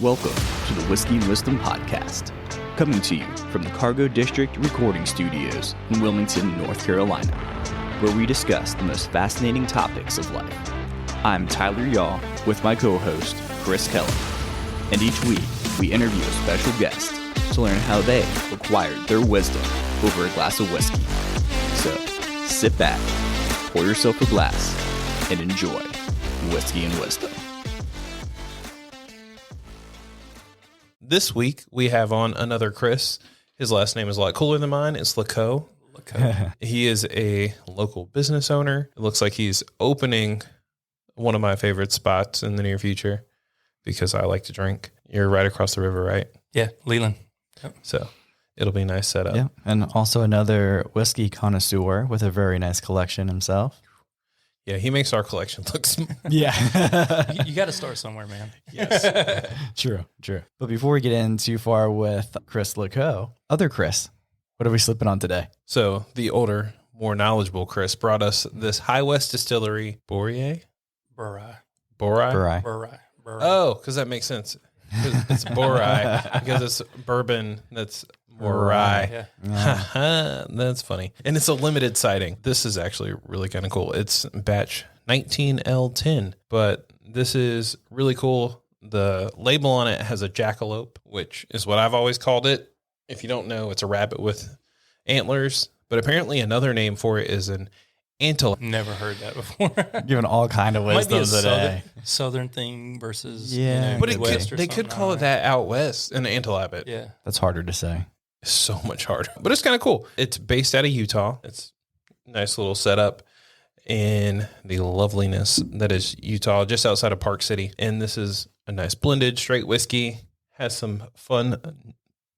Welcome to the Whiskey and Wisdom Podcast, coming to you from the Cargo District Recording Studios in Wilmington, North Carolina, where we discuss the most fascinating topics of life. I'm Tyler Yaw with my co-host, Chris Keller, and each week we interview a special guest to learn how they acquired their wisdom over a glass of whiskey. So, sit back, pour yourself a glass, and enjoy Whiskey and Wisdom. This week, we have on another Chris. His last name is a lot cooler than mine. It's Lacoe. He is a local business owner. It looks like he's opening one of my favorite spots in the near future because I like to drink. You're right across the river, right? Yeah, Leland. Yep. So it'll be a nice setup. Yeah, and also another whiskey connoisseur with a very nice collection himself. Yeah, he makes our collection look Yeah. You got to start somewhere, man. Yes. True. But before we get in too far with Chris Lacoe, other Chris, what are we slipping on today? So the older, more knowledgeable Chris brought us this High West Distillery Bourye. Bourye. Oh, because that makes sense. It's Bourye because it's bourbon that's more rye. Yeah. That's funny. And it's a limited sighting. This is actually really kind of cool. It's batch 19L10, but this is really cool. The label on it has a jackalope, which is what I've always called it. If you don't know, it's a rabbit with antlers, but apparently another name for it is an antelope. Never heard that before. Giving all kind of wisdom today. Southern thing versus But they could call it that out west, an antelope. Yeah. That's harder to say. It's so much harder, but it's kind of cool. It's based out of Utah. It's a nice little setup in the loveliness that is Utah, just outside of Park City. And this is a nice blended straight whiskey. Has some fun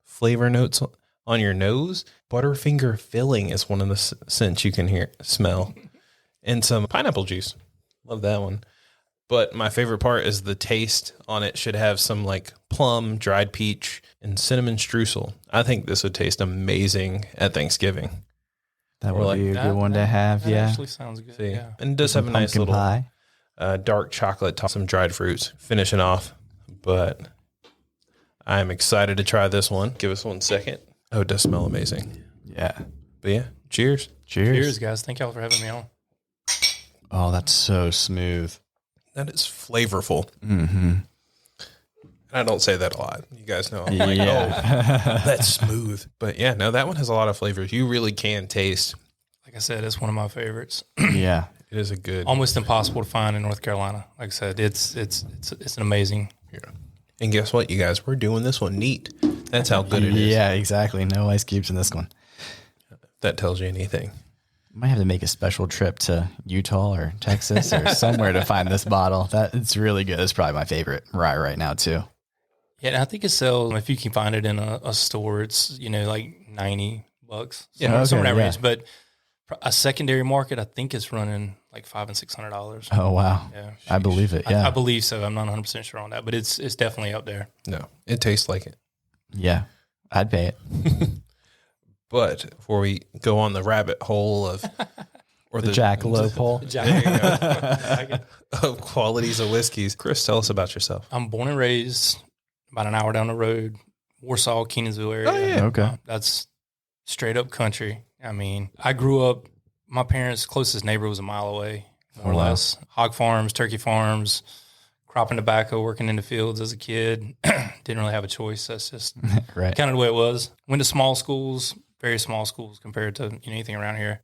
flavor notes on your nose. Butterfinger filling is one of the scents you can smell. And some pineapple juice. Love that one. But my favorite part is the taste on it should have some like plum, dried peach, and cinnamon streusel. I think this would taste amazing at Thanksgiving. That would be a good one to have, that actually sounds good. See? Yeah. And it does have a nice little pie. Dark chocolate, some dried fruits, finishing off. But I'm excited to try this one. Give us 1 second. Oh, it does smell amazing. Yeah. But yeah, cheers. Cheers, guys. Thank y'all for having me on. Oh, that's so smooth. That is flavorful. Mm-hmm. And I don't say that a lot. You guys know. I'm like, oh, that's smooth. But yeah, no, that one has a lot of flavors. You really can taste. Like I said, it's one of my favorites. Yeah. It is a good. Almost impossible to find in North Carolina. Like I said, it's an amazing. Yeah. And guess what, you guys? We're doing this one neat. That's how good it is. Yeah, exactly. No ice cubes in this one. If that tells you anything. Might have to make a special trip to Utah or Texas or somewhere to find this bottle. It's really good. It's probably my favorite rye right now too. Yeah, and I think it sells, if you can find it in a store, it's, like $90. Somewhere in that range. But a secondary market, I think it's running like $500 and $600. Oh, wow. Yeah, I believe it. Yeah. I believe so. I'm not 100% sure on that, but it's definitely up there. No, it tastes like it. Yeah, I'd pay it. But before we go on the rabbit hole of, or the jackalope hole of qualities of whiskeys, Chris, tell us about yourself. I'm born and raised about an hour down the road, Warsaw, Kenansville area. Oh, yeah. Okay. That's straight up country. I mean, I grew up, my parents' closest neighbor was a mile away, more or less. Hog farms, turkey farms, cropping tobacco, working in the fields as a kid. Didn't really have a choice. That's just right. Kind of the way it was. Went to small schools, very small schools compared to anything around here.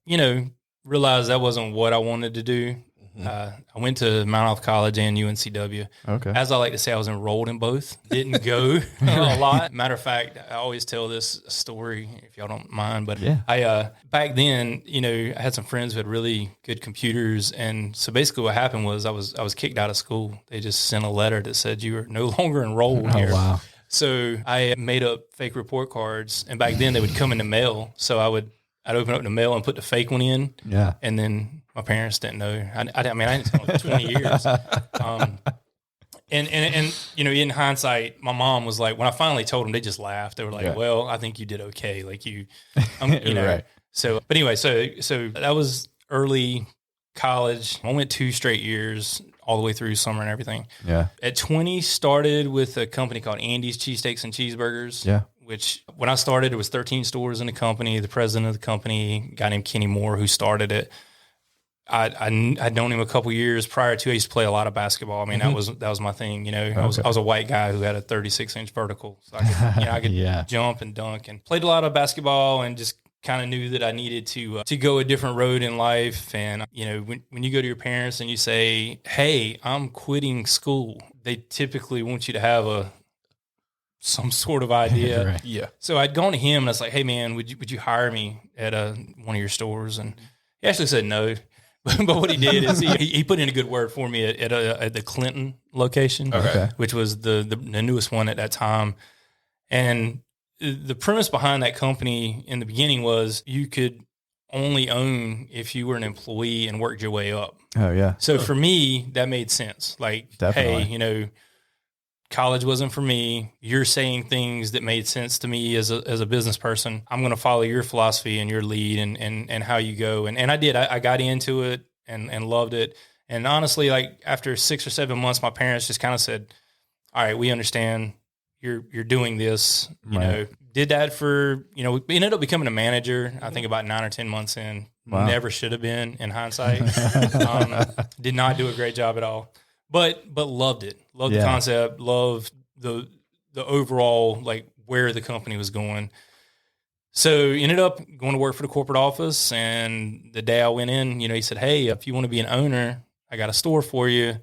Realized that wasn't what I wanted to do. Mm-hmm. I went to Mount Olive College and UNCW. Okay. As I like to say, I was enrolled in both. Didn't go a lot. Matter of fact, I always tell this story, if y'all don't mind. But yeah. I back then, I had some friends who had really good computers, and so basically what happened was I was kicked out of school. They just sent a letter that said you are no longer enrolled here. Wow. So I made up fake report cards, and back then they would come in the mail. So I'd open up the mail and put the fake one in. Yeah. And then my parents didn't know. I didn't tell them for 20 years. And in hindsight, my mom was like, when I finally told them, they just laughed. They were like, well, I think you did okay. Like right. So, but anyway, so that was early college. I went 2 straight years, all the way through summer and everything. Yeah. At 20, started with a company called Andy's Cheesesteaks and Cheeseburgers. Yeah. Which when I started, there was 13 stores in the company. The president of the company, a guy named Kenny Moore, who started it. I'd known him a couple years prior to. I used to play a lot of basketball. I mean, that was my thing. You know, I was a white guy who had a 36-inch vertical, so I could jump and dunk, and played a lot of basketball, and just kind of knew that I needed to go a different road in life. And you know, when you go to your parents and you say, "Hey, I'm quitting school," they typically want you to have some sort of idea. Right. Yeah. So I'd gone to him and I was like, "Hey, man, would you hire me at one of your stores?" And he actually said no. But what he did is he put in a good word for me at the Clinton location, which was the newest one at that time. And the premise behind that company in the beginning was you could only own if you were an employee and worked your way up. Oh, yeah. So for me, that made sense. Like, Definitely. Hey, you know, college wasn't for me. You're saying things that made sense to me as a business person. I'm going to follow your philosophy and your lead and how you go. And I did. I got into it and loved it. And honestly, like after 6 or 7 months, my parents just kind of said, "All right, we understand you're doing this." You know, did that for, you know, we ended up becoming a manager, I think about 9 or 10 months in. Wow. Never should have been in hindsight. Did not do a great job at all. But loved it. Loved the concept. Loved the overall, like, where the company was going. So ended up going to work for the corporate office. And the day I went in, you know, he said, "Hey, if you want to be an owner, I got a store for you.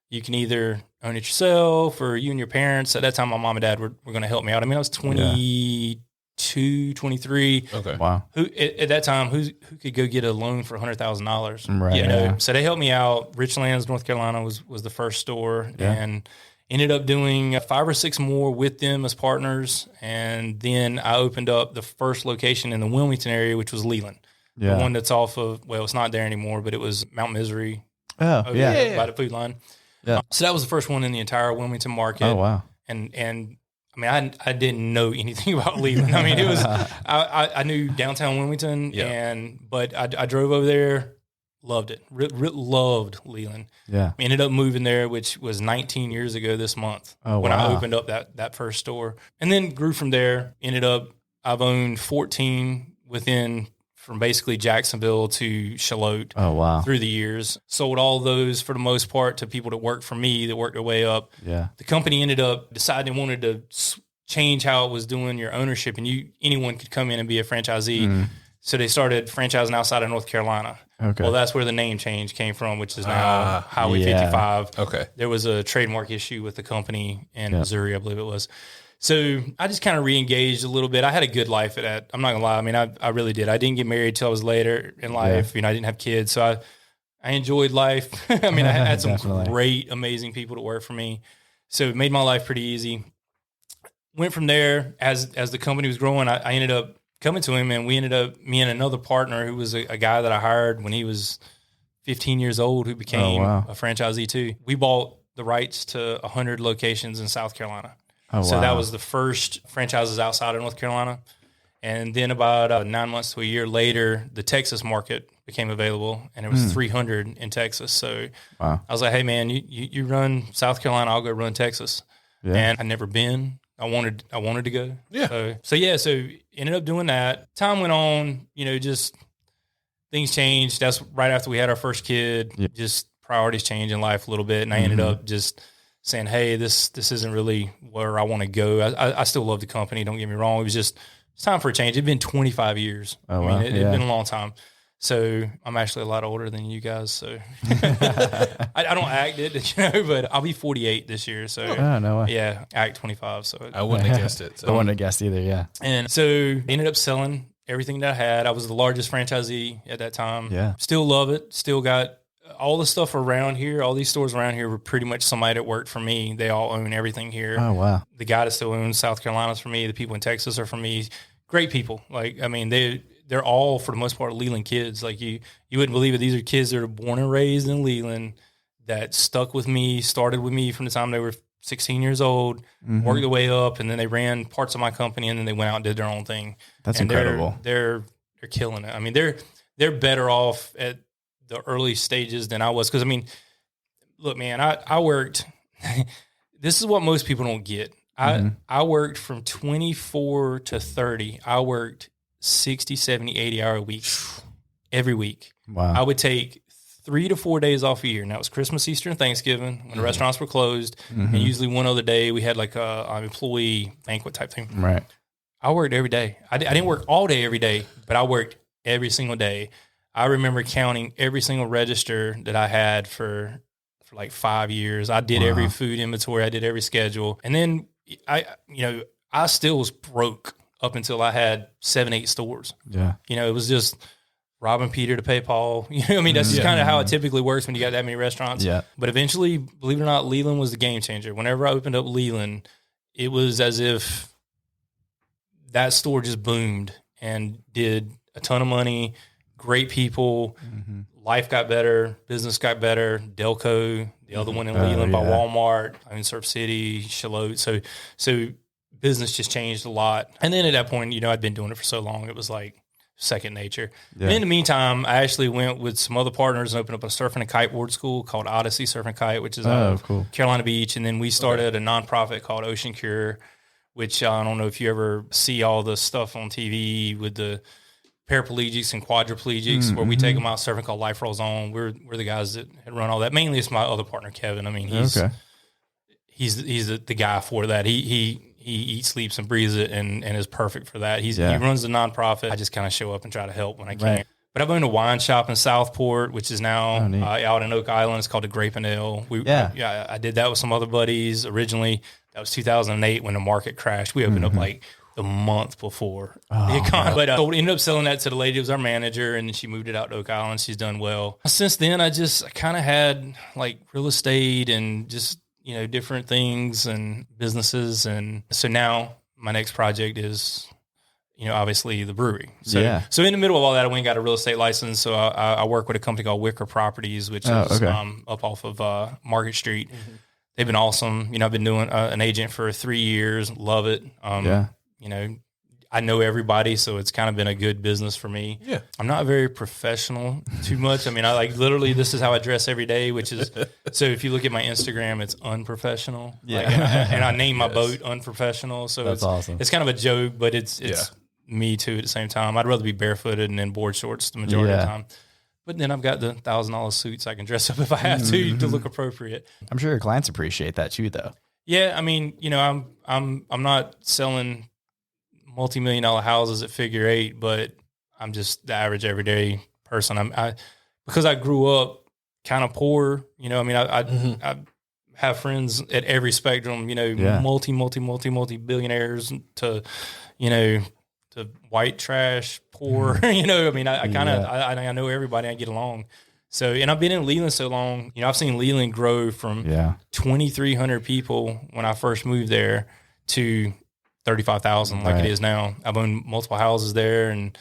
You can either own it yourself or you and your parents." At that time, my mom and dad were going to help me out. I mean, I was 22, 23. Okay. Wow. Who at that time, who could go get a loan for $100,000? Right. You know, so they helped me out. Richlands, North Carolina was the first store, and ended up doing 5 or 6 more with them as partners. And then I opened up the first location in the Wilmington area, which was Leland. The one that's off of, well, it's not there anymore, but it was Mount Misery. Oh, by the food line. Yeah. So that was the first one in the entire Wilmington market. Oh, wow. And I mean, I didn't know anything about Leland. I mean, it was I knew downtown Wilmington, but I drove over there, loved it, loved Leland. Yeah, ended up moving there, which was 19 years ago this month when I opened up that first store, and then grew from there. I've owned 14 from basically Jacksonville to Charlotte. Oh, wow. Through the years. Sold all those for the most part to people that worked for me, that worked their way up. Yeah. The company ended up deciding they wanted to change how it was doing your ownership, and anyone could come in and be a franchisee. Mm. So they started franchising outside of North Carolina. Okay. Well, that's where the name change came from, which is now Highway 55. Okay. There was a trademark issue with the company in Missouri, I believe it was. So I just kind of re-engaged a little bit. I had a good life at that. I'm not gonna lie. I mean, I really did. I didn't get married till I was later in life. You know, I didn't have kids, so I enjoyed life. I mean, I had some great, amazing people to work for me. So it made my life pretty easy. Went from there as the company was growing. I ended up coming to him, and me and another partner who was a guy that I hired when he was 15 years old, who became a franchisee too. We bought the rights to 100 locations in South Carolina. So that was the first franchises outside of North Carolina. And then about 9 months to a year later, the Texas market became available, and there was 300 in Texas. So I was like, "Hey, man, you run South Carolina, I'll go run Texas." Yeah. And I'd never been. I wanted to go. Yeah. So ended up doing that. Time went on, you know, just things changed. That's right after we had our first kid. Yeah. Just priorities changed in life a little bit, and I ended up just saying, "Hey, this isn't really where I want to go." I still love the company, don't get me wrong. It's time for a change. It'd been 25 years. I mean, it'd been a long time. So I'm actually a lot older than you guys. So I don't act it, you know, but I'll be 48 this year. So no way. Yeah, act 25. So I wouldn't have guessed it. So. I wouldn't have guessed either. Yeah. And so ended up selling everything that I had. I was the largest franchisee at that time. Yeah. Still love it. Still got all the stuff around here. All these stores around here were pretty much somebody that worked for me. They all own everything here. Oh, wow. The guy that still owns South Carolina is for me. The people in Texas are for me. Great people. Like, I mean, they're all, for the most part, Leland kids. Like, you wouldn't believe it. These are kids that are born and raised in Leland that stuck with me, started with me from the time they were 16 years old, worked their way up, and then they ran parts of my company, and then they went out and did their own thing. That's incredible. They're killing it. I mean, they're better off at the early stages than I was. Because, I mean, look, man, I worked. This is what most people don't get. I worked from 24 to 30. I worked 60, 70, 80 hour a week every week. Wow. I would take 3 to 4 days off a year. And that was Christmas, Easter, and Thanksgiving when the restaurants were closed. And usually one other day we had like an employee banquet type thing. Right. I worked every day. I didn't work all day every day, but I worked every single day. I remember counting every single register that I had for like 5 years. I did every food inventory. I did every schedule. And then I still was broke up until I had 7, 8 stores. Yeah. It was just robbing Peter to pay Paul. That's just kind of how it typically works when you got that many restaurants. Yeah. But eventually, believe it or not, Leland was the game changer. Whenever I opened up Leland, it was as if that store just boomed and did a ton of money, great people, life got better, business got better, Delco, the other one in Leland by Walmart, Surf City, Charlotte. So business just changed a lot. And then at that point, I'd been doing it for so long, it was like second nature. Yeah. And in the meantime, I actually went with some other partners and opened up a surfing and kiteboard school called Odyssey Surf and Kite, which is out of Carolina Beach. And then we started a nonprofit called Ocean Cure, which I don't know if you ever see all the stuff on TV with the paraplegics and quadriplegics where we take them out surfing called Life Rolls On. We're the guys that run all that. Mainly it's my other partner, Kevin. I mean, he's the guy for that. He eats, sleeps, and breathes it and is perfect for that. He runs the nonprofit. I just kind of show up and try to help when I can. Right. But I've owned a wine shop in Southport, which is now out in Oak Island. It's called the Grape and Ale. I did that with some other buddies originally. That was 2008 when the market crashed. We opened up like the month before the economy. But we ended up selling that to the lady who was our manager, and she moved it out to Oak Island. She's done well. Since then, I kind of had like real estate and just, different things and businesses. And so now my next project is, obviously the brewery. So in the middle of all that, I went and got a real estate license. So I work with a company called Wicker Properties, which is up off of Market Street. They've been awesome. I've been doing an agent for 3 years. Love it. I know everybody, so it's kind of been a good business for me. Yeah. I'm not very professional too much. I mean, I literally, this is how I dress every day, which is, so if you look at my Instagram, it's unprofessional. Yeah. And I name my boat Unprofessional. So that's awesome. It's kind of a joke, but it's me too at the same time. I'd rather be barefooted and in board shorts the majority of the time. But then I've got the $1,000 suits I can dress up if I have to look appropriate. I'm sure your clients appreciate that too, though. Yeah, I mean, I'm not selling multi-million-dollar houses at figure 8, but I'm just the average everyday person. Because I grew up kind of poor. I have friends at every spectrum. Multi billionaires to to white trash, poor. I know everybody. I get along. So, and I've been in Leland so long, I've seen Leland grow from 2,300 people when I first moved there to 35,000 like it is now. I've owned multiple houses there and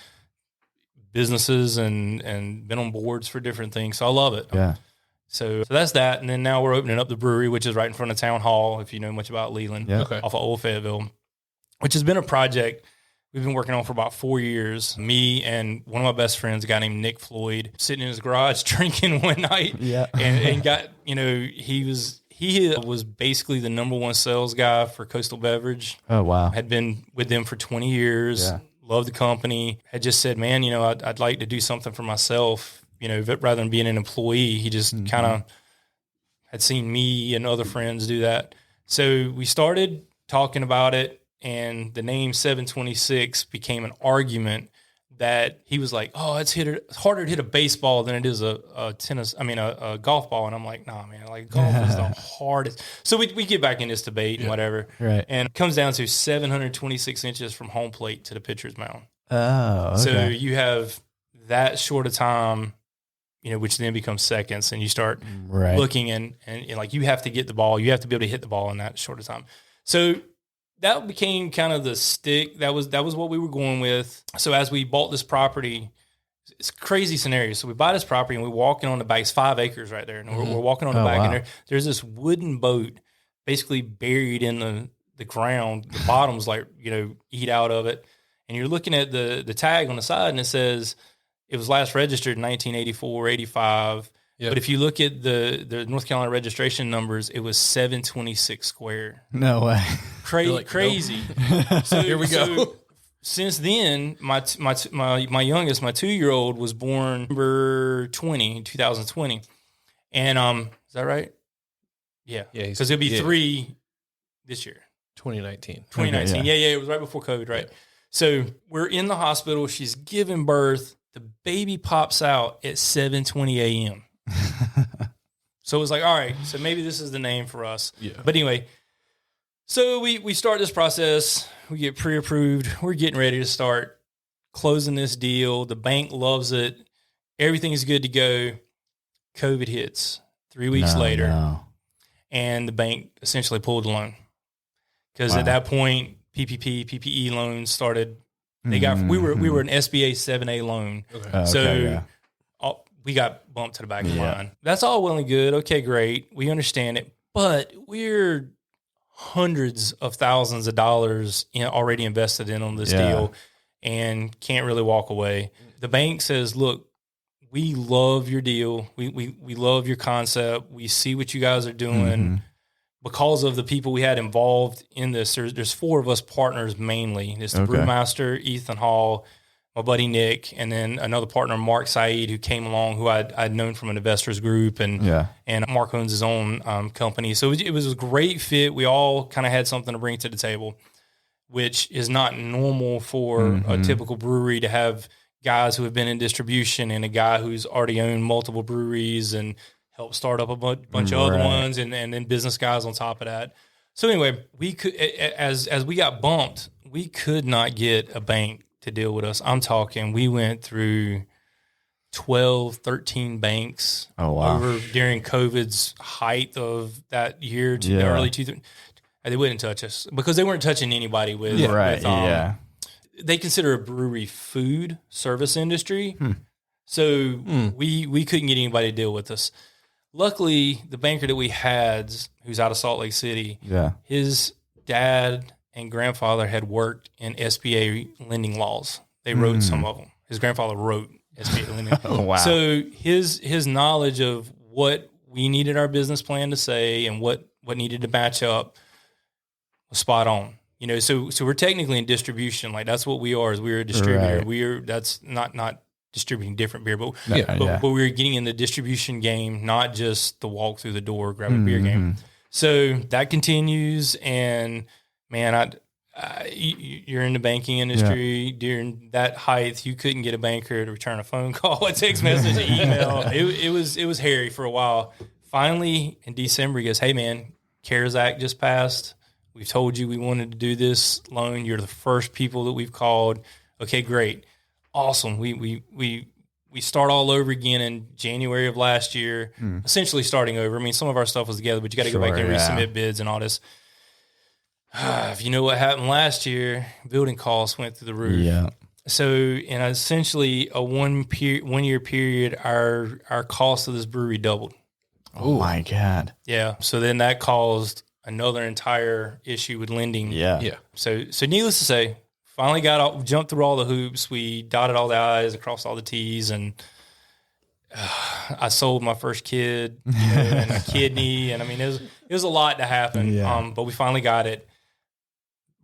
businesses and been on boards for different things. So I love it. Yeah. So that's that. And then now we're opening up the brewery, which is right in front of Town Hall, if you know much about Leland, off of Old Fayetteville, which has been a project we've been working on for about 4 years. Me and one of my best friends, a guy named Nick Floyd, sitting in his garage drinking one night and got, he was basically the number one sales guy for Coastal Beverage. Oh, wow. Had been with them for 20 years. Yeah. Loved the company. Had just said, man, I'd like to do something for myself, rather than being an employee. He just kind of had seen me and other friends do that. So we started talking about it, and the name 726 became an argument that he was like, oh, it's harder to hit a baseball than it is a golf ball. And I'm like, nah, man, like golf is the hardest. So we get back in this debate and whatever. Right. And it comes down to 726 inches from home plate to the pitcher's mound. Oh, okay. So you have that short of time, which then becomes seconds, and you start looking and like you have to get the ball. You have to be able to hit the ball in that short of time. So that became kind of the stick. That was what we were going with. So as we bought this property, it's a crazy scenario. So we buy this property and we're walking on the back. It's 5 acres right there. And we're walking on the back. Wow. And there's this wooden boat basically buried in the ground. The bottom's like, eat out of it. And you're looking at the tag on the side and it says it was last registered in 1984, 85. Yep. But if you look at the North Carolina registration numbers, it was 726 square. No way. Crazy. So Here we go. So since then, my youngest, my 2-year-old, was born November 2020. And is that right? Yeah. Yeah. Because it'll be 3 this year. 2019. 2019. Okay, Yeah. It was right before COVID, right? Yeah. So we're in the hospital. She's giving birth. The baby pops out at 7:20 a.m. So it was like, all right, so maybe this is the name for us. Yeah. But anyway, so we start this process. We get pre-approved. We're getting ready to start closing this deal. The bank loves it. Everything is good to go. COVID hits 3 weeks later, and the bank essentially pulled the loan because at that point, PPE loans started. They got we were an SBA 7A loan, we got bumped to the back of the line. That's all well and good. Okay, great, we understand it, but we're hundreds of thousands of dollars already invested in on this deal, and can't really walk away. The bank says, "Look, we love your deal. We love your concept. We see what you guys are doing." Because of the people we had involved in this, there's 4 of us partners mainly. It's the brewmaster, Ethan Hall, my buddy Nick, and then another partner, Mark Saeed, who came along, who I'd known from an investors group, and Mark owns his own company. So it was a great fit. We all kind of had something to bring to the table, which is not normal for a typical brewery to have guys who have been in distribution and a guy who's already owned multiple breweries and help start up a bunch of other ones, and then business guys on top of that. So anyway, we could, as we got bumped, we could not get a bank to deal with us. I'm talking, we went through 12, 13 banks over during COVID's height of that year to the early 2000s. They wouldn't touch us because they weren't touching anybody with. They consider a brewery food service industry. So we couldn't get anybody to deal with us. Luckily, the banker that we had, who's out of Salt Lake City, his dad and grandfather had worked in SBA lending laws. They wrote some of them. His grandfather wrote SBA lending. So his knowledge of what we needed our business plan to say and what needed to match up was spot on. You know, so we're technically in distribution. Like that's what we are. Is we're a distributor. That's not distributing different beer, but we're getting in the distribution game, not just the walk through the door, grab a beer game. So that continues, and man, you're in the banking industry. During that height, you couldn't get a banker to return a phone call, a text message, an email. It was hairy for a while. Finally, in December, he goes, "Hey man, CARES Act just passed. We've told you we wanted to do this loan. You're the first people that we've called. Okay, great. Awesome. We start all over again in January of last year, essentially starting over. I mean, some of our stuff was together, but you got to go back and resubmit bids and all this. If you know what happened last year, building costs went through the roof. Yeah. So in essentially a 1 year period, our cost of this brewery doubled. Oh my God. Yeah. So then that caused another entire issue with lending. Yeah. So needless to say, finally jumped through all the hoops. We dotted all the I's and crossed all the T's, and I sold my first kid, and a kidney, and I mean it was a lot to happen. Yeah. But we finally got it.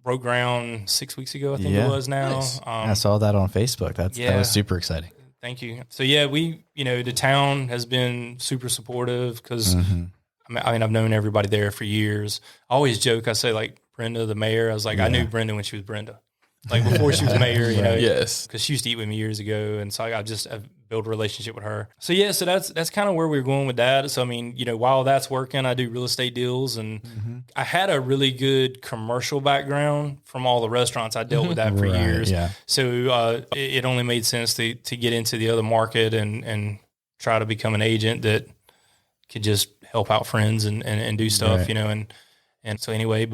Broke ground 6 weeks ago, I think it was now. Nice. I saw that on Facebook. That was super exciting. Thank you. So the town has been super supportive because I mean I've known everybody there for years. I always joke. I say like Brenda, the mayor. I was like I knew Brenda when she was Brenda. Like before she was mayor, yes, because she used to eat with me years ago, and so I've built a relationship with her. So so that's kind of where we're going with that. So I mean, while that's working, I do real estate deals, and I had a really good commercial background from all the restaurants. I dealt with that for years. Yeah. So it only made sense to get into the other market and try to become an agent that could just help out friends and do stuff, and so anyway,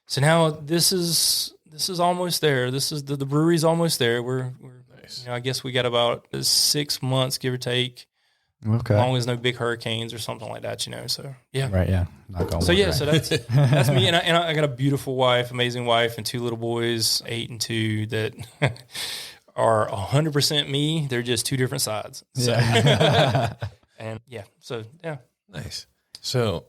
so now this is almost there. This is the brewery's almost there. We're nice. I guess we got about 6 months, give or take. Okay. As long as no big hurricanes or something like that, So yeah. Right. Yeah. So that's me. And I got a beautiful wife, amazing wife, and 2 little boys, 8 and 2, that are 100% me. They're just 2 different sides. So. And Nice. So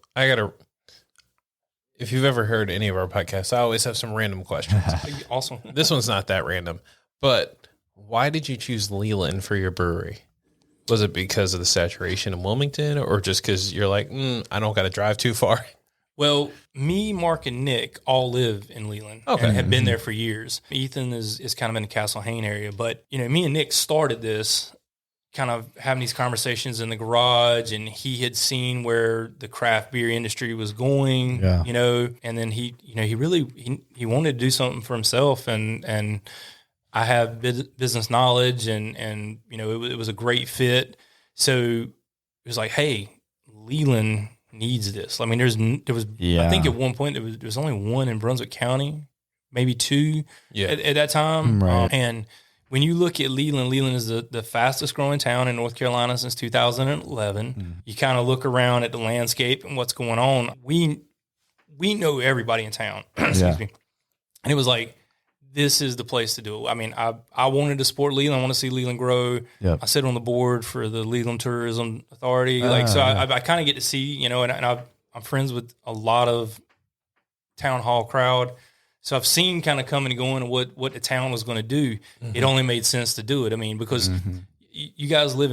if you've ever heard any of our podcasts, I always have some random questions. Awesome. This one's not that random, but why did you choose Leland for your brewery? Was it because of the saturation in Wilmington, or just because you're like, I don't got to drive too far? Well, me, Mark, and Nick all live in Leland and have been there for years. Ethan is kind of in the Castle Hayne area, but me and Nick started this kind of having these conversations in the garage, and he had seen where the craft beer industry was going, and then he wanted to do something for himself, and I have business knowledge, and it was a great fit. So it was like, hey, Leland needs this. I mean, there was I think at one point there was only one in Brunswick County, maybe two at that time, right. And when you look at Leland is the fastest growing town in North Carolina since 2011. You kind of look around at the landscape and what's going on. We know everybody in town. Excuse me. And it was like, this is the place to do it. I mean, I wanted to support Leland. I want to see Leland grow. Yep. I sit on the board for the Leland Tourism Authority. I kind of get to see, and I'm friends with a lot of town hall crowd. So I've seen kind of coming and going and what the town was going to do. It only made sense to do it. I mean, because you guys live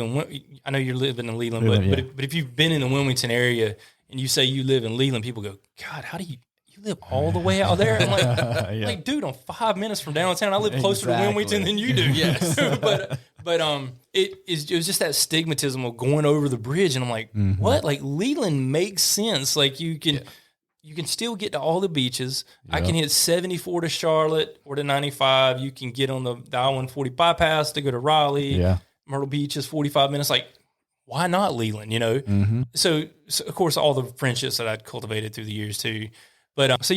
I know you're living in Leland, but if you've been in the Wilmington area and you say you live in Leland, people go, God, how do you live all the way out there? I'm like, like, dude, I'm 5 minutes from downtown. I live closer to Wilmington than you do. Yes. but it was just that stigmatism of going over the bridge. And I'm like, what? Like, Leland makes sense. Like, you can still get to all the beaches. Yep. I can hit 74 to Charlotte or to 95. You can get on the I-140 bypass to go to Raleigh. Yeah. Myrtle Beach is 45 minutes. Like, why not Leland, So, of course, all the friendships that I'd cultivated through the years too. But so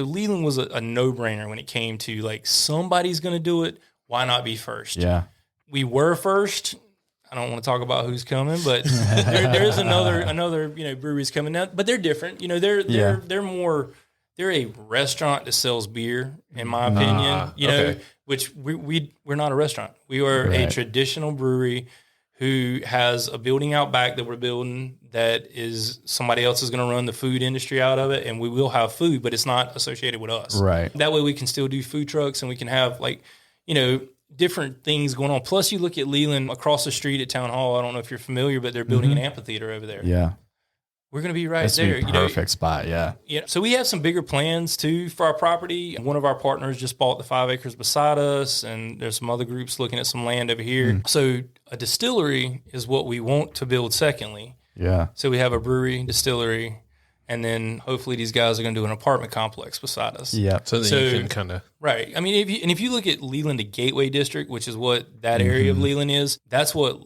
Leland was a no-brainer when it came to, like, somebody's going to do it. Why not be first? Yeah. We were first. I don't want to talk about who's coming, but there is another breweries coming out, but they're different. They're a restaurant that sells beer, in my opinion. Which we're not a restaurant. We are a traditional brewery who has a building out back that we're building that is somebody else is going to run the food industry out of it, and we will have food, but it's not associated with us. Right. That way we can still do food trucks, and we can have, like, different things going on. Plus, you look at Leland across the street at Town Hall. I don't know if you're familiar, but they're building an amphitheater over there. Yeah. We're going to be right there. Perfect spot, yeah. Yeah. So we have some bigger plans, too, for our property. One of our partners just bought the 5 acres beside us, and there's some other groups looking at some land over here. So a distillery is what we want to build secondly. Yeah. So we have a brewery, distillery, and then hopefully these guys are going to do an apartment complex beside us. Yeah. So you can kind of... Right. I mean, if you look at Leland, the Gateway District, which is what that area of Leland is, that's what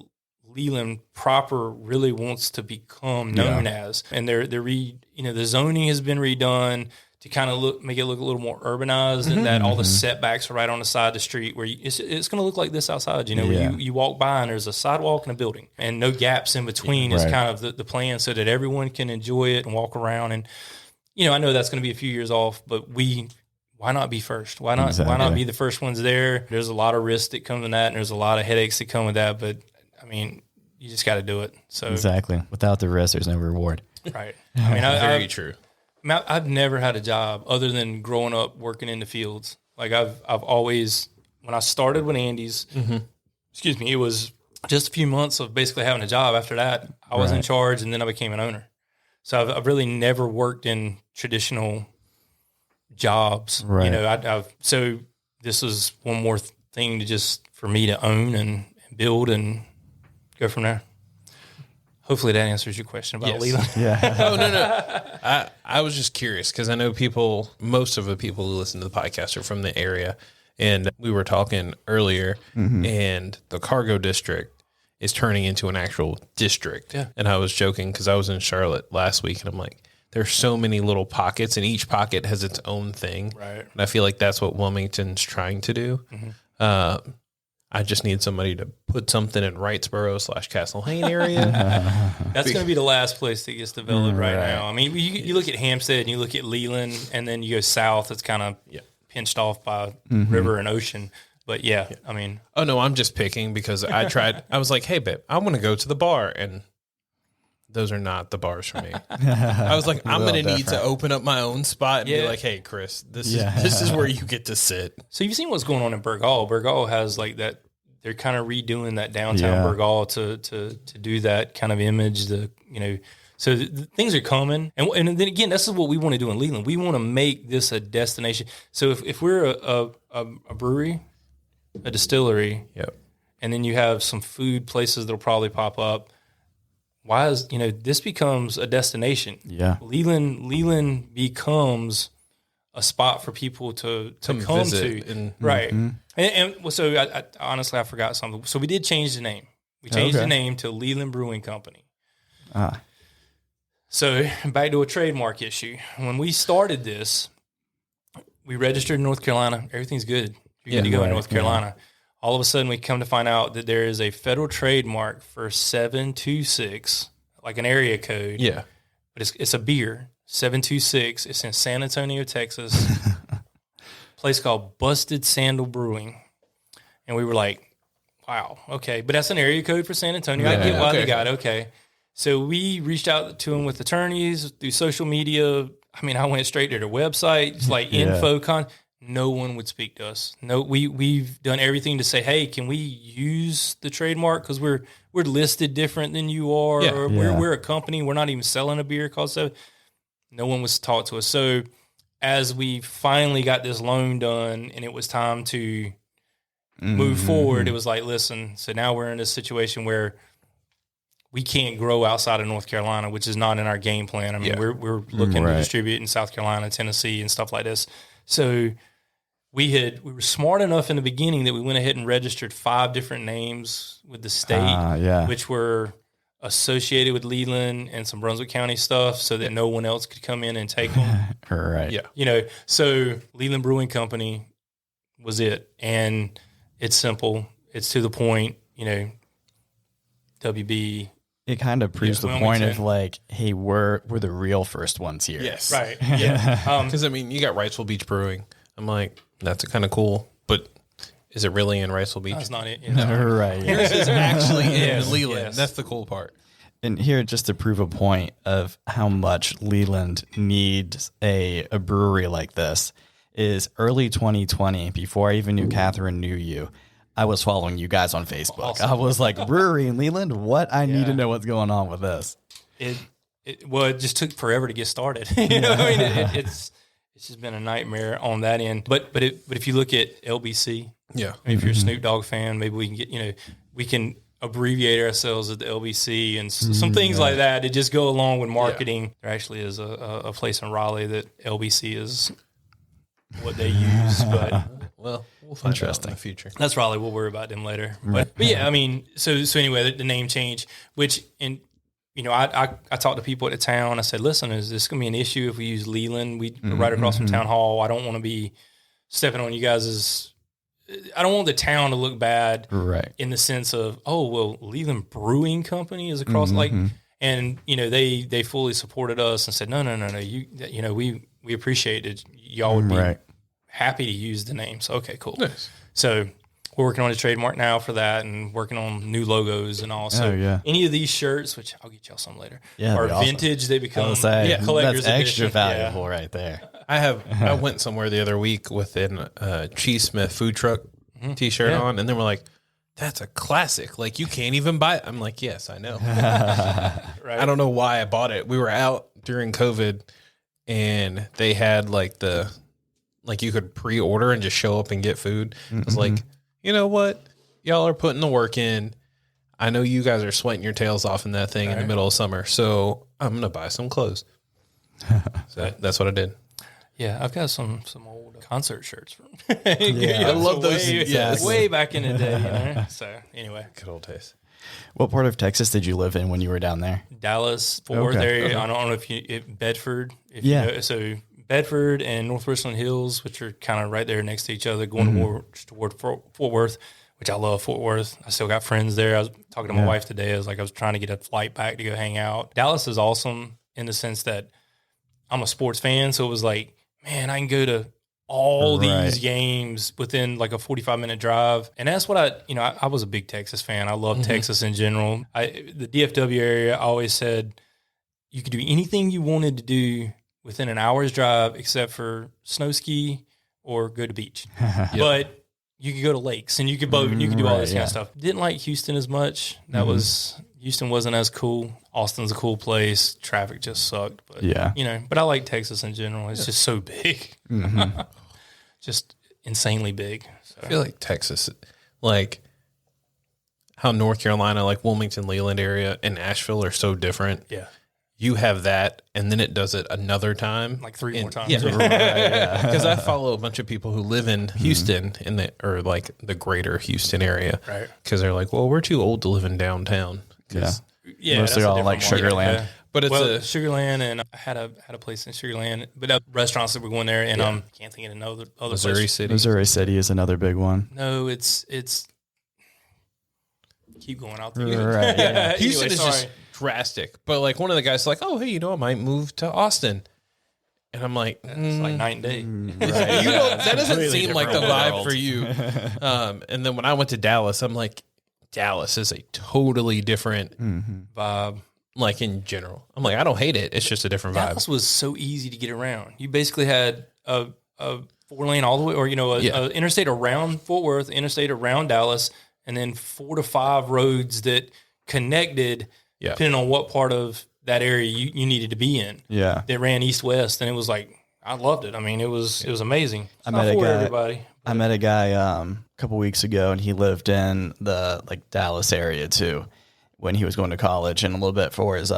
Leland proper really wants to become known as. And the zoning has been redone to kind of make it look a little more urbanized, and that all the setbacks are right on the side of the street where it's going to look like this outside, where you walk by and there's a sidewalk and a building and no gaps in between is kind of the plan, so that everyone can enjoy it and walk around. And, I know that's going to be a few years off, but why not be first? Why not be the first ones there? There's a lot of risks that come with that, and there's a lot of headaches that come with that, but I mean, you just got to do it. So exactly. Without the risk, there's no reward. Right. I mean, very true. I've never had a job other than growing up working in the fields. Like, I've always, when I started with Andy's, it was just a few months of basically having a job. After that, I was in charge, and then I became an owner. So I've really never worked in traditional jobs. Right. So this is one more thing for me to own and build and go from there. Hopefully that answers your question about Leland. Yeah. Oh, no. I was just curious because I know most of the people who listen to the podcast are from the area. And we were talking earlier, and the cargo district is turning into an actual district. Yeah. And I was joking because I was in Charlotte last week, and I'm like, there's so many little pockets, and each pocket has its own thing. Right. And I feel like that's what Wilmington's trying to do. I just need somebody to put something in Wrightsboro / Castle Hayne area. That's going to be the last place that gets developed right now. I mean, you look at Hampstead and you look at Leland, and then you go south. It's kind of pinched off by river and ocean. But I mean. Oh, no, I'm just picking because I tried. I was like, hey, babe, I want to go to the bar. And those are not the bars for me. I was like, I'm going to need to open up my own spot and be like, hey, Chris, this is where you get to sit. So you've seen what's going on in Burgaw. Burgaw has like that. They're kind of redoing that downtown Burgaw to do that kind of image. So things are coming, and then again, this is what we want to do in Leland. We want to make this a destination. So if we're a brewery, a distillery, and then you have some food places that'll probably pop up. Why is this becomes a destination? Yeah, Leland becomes a spot for people to come to, right? Mm-hmm. And so I honestly I forgot something. So we did change the name. We changed the name to Leland Brewing Company. So back to a trademark issue. When we started this, we registered in North Carolina. Everything's good. You're good to go in North Carolina. Yeah. All of a sudden, we come to find out that there is a federal trademark for 726, like an area code. Yeah, but it's a beer. 726. It's in San Antonio, Texas. Place called Busted Sandal Brewing, and we were like, "Wow, okay." But that's an area code for San Antonio. I get why they got it. Okay. So we reached out to them with attorneys through social media. I mean, I went straight to their website, just like info con. No one would speak to us. No, we've done everything to say, hey, can we use the trademark because we're listed different than you are, or we're a company. We're not even selling a beer called so. No one was taught to us. So as we finally got this loan done and it was time to move forward, it was like, listen. So now we're in this situation where we can't grow outside of North Carolina, which is not in our game plan. I mean, we're looking to distribute in South Carolina, Tennessee, and stuff like this. So we were smart enough in the beginning that we went ahead and registered 5 different names with the state, which were associated with Leland and some Brunswick County stuff, so that no one else could come in and take them. Right. Yeah. So Leland Brewing Company was it, and it's simple. It's to the point. WB. It kind of proves the point of like, hey, we're the real first ones here. Yes. Right. Yeah. Because you got Wrightsville Beach Brewing. I'm like, that's kind of cool, but is it really in Wrightsville Beach? That's not it. Right. Yours is actually in Leland. Yes. That's the cool part. And here, just to prove a point of how much Leland needs a brewery like this, is early 2020, before I even knew Catherine knew you, I was following you guys on Facebook. Awesome. I was like, brewery in Leland? What? I need to know what's going on with this. It just took forever to get started. It's just been a nightmare on that end. But if you look at LBC, if you're a Snoop Dogg fan, maybe we can get, we can abbreviate ourselves as the LBC and some things like that to just go along with marketing. Yeah. There actually is a place in Raleigh that LBC is what they use, but well, we'll find out in the future. That's Raleigh. We'll worry about them later. But yeah, I mean, so anyway, the name change, which I talked to people at the town. I said, listen, is this going to be an issue if we use Leland? We're right across from Town Hall. I don't want to be stepping on you guys' I don't want the town to look bad, right? In the sense of, oh, well, Leland Brewing Company is across and they fully supported us and said, no, we appreciate it. Y'all would be happy to use the name. So okay, cool. Nice. So we're working on a trademark now for that and working on new logos and all. So any of these shirts, which I'll get y'all some later, are vintage. They become collector's that's extra edition. Valuable right there. I went somewhere the other week with a Cheese Smith food truck T-shirt on, and they were like, "That's a classic. Like you can't even buy it." I'm like, "Yes, I know." I don't know why I bought it. We were out during COVID, and they had like you could pre-order and just show up and get food. I was like, you know what? Y'all are putting the work in. I know you guys are sweating your tails off in that thing in the middle of summer, so I'm gonna buy some clothes. So that's what I did. Yeah, I've got some old concert shirts from. I love those. Way back in the day. So anyway, good old days. What part of Texas did you live in when you were down there? Dallas, Fort Worth area. I don't know if Bedford. You know, so Bedford and North Richland Hills, which are kind of right there next to each other, going toward Fort Worth, which I love Fort Worth. I still got friends there. I was talking to my wife today. I was trying to get a flight back to go hang out. Dallas is awesome in the sense that I'm a sports fan, so it was like, man, I can go to all these games within like a 45-minute drive. And that's what I was a big Texas fan. I love Texas in general. The DFW area, I always said you could do anything you wanted to do within an hour's drive except for snow ski or go to beach. But you could go to lakes and you could boat and you could do all this kind of stuff. Didn't like Houston as much. Houston wasn't as cool. Austin's a cool place. Traffic just sucked. But, but I like Texas in general. It's just so big. Just insanely big. So. I feel like Texas, like how North Carolina, like Wilmington, Leland area and Asheville are so different. Yeah. You have that, and then it does it another time. Like three more times. Yeah. Because I follow a bunch of people who live in Houston or like the greater Houston area. Right. Because they're like, well, we're too old to live in downtown. Mostly all like Sugar Land. But it's Sugar Land, and I had a place in Sugar Land, but restaurants that were going there, and can't think of another Missouri place. City. Missouri City is another big one. No, it's keep going out there. Right, yeah. Houston is just drastic. But like one of the guys is like, oh, hey, I might move to Austin. And I'm like, it's like night and day. Right. That doesn't seem like the vibe for you. And then when I went to Dallas, I'm like, Dallas is a totally different vibe, like in general. I'm like, I don't hate it. It's just a different vibe. Dallas was so easy to get around. You basically had a 4-lane all the way, or a interstate around Fort Worth, interstate around Dallas, and then 4 to 5 roads that connected, depending on what part of that area you needed to be in. Yeah, they ran east-west, and it was like, I loved it. I mean, it was amazing. I met a guy a couple weeks ago, and he lived in the like Dallas area too when he was going to college and a little bit for his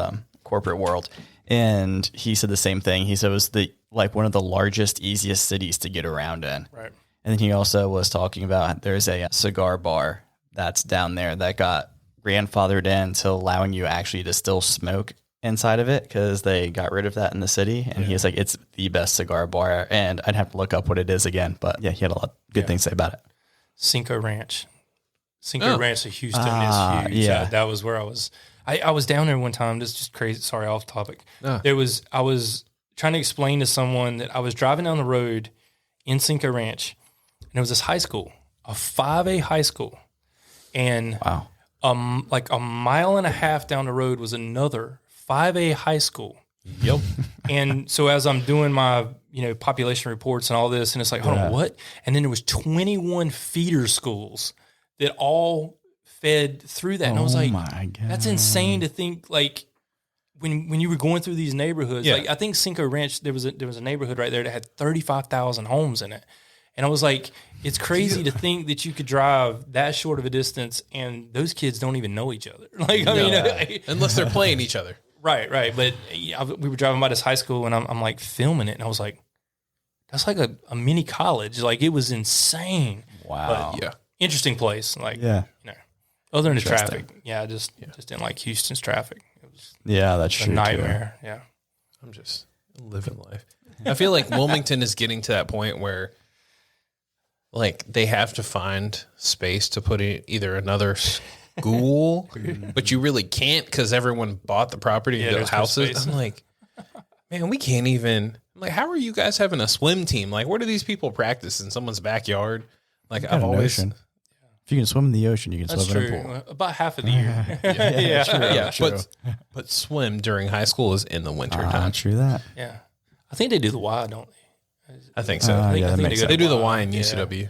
corporate world. And he said the same thing. He said it was one of the largest, easiest cities to get around in. Right. And then he also was talking about there's a cigar bar that's down there that got grandfathered in to allowing you actually to still smoke inside of it because they got rid of that in the city. And he was like, it's the best cigar bar. And I'd have to look up what it is again. But yeah, he had a lot of good things to say about it. Cinco Ranch. Ranch in Houston is huge. Yeah. That was where I was. I was down there one time. This is just crazy. Sorry, off topic. I was trying to explain to someone that I was driving down the road in Cinco Ranch, and it was this high school, a 5A high school. And like a mile and a half down the road was another 5A high school. Yep. And so as I'm doing my, population reports and all this, and it's like, hold on, what? And then there was 21 feeder schools that all fed through that. And I was like, my God, that's insane to think, like, when you were going through these neighborhoods, like I think Cinco Ranch, there was a neighborhood right there that had 35,000 homes in it. And I was like, it's crazy to think that you could drive that short of a distance and those kids don't even know each other. Like, unless they're playing each other. Right. But we were driving by this high school, and I'm like filming it, and I was like, that's like a mini college. Like, it was insane. Wow. But, interesting place. Like, other than the traffic. I just didn't like Houston's traffic. It was that's true. A nightmare. Too. Yeah. I'm just living life. I feel like Wilmington is getting to that point where, like, they have to find space to put in either another school, but you really can't because everyone bought the property and built houses. I'm like, man, we can't even. I'm like, how are you guys having a swim team? Like, where do these people practice in someone's backyard? Like, I've always. Ocean. If you can swim in the ocean, you can swim in a pool. About half of the year. True. But swim during high school is in the winter time. True that. Yeah, I think they do the Y, don't they? I think so. I think they do the Y in UCW.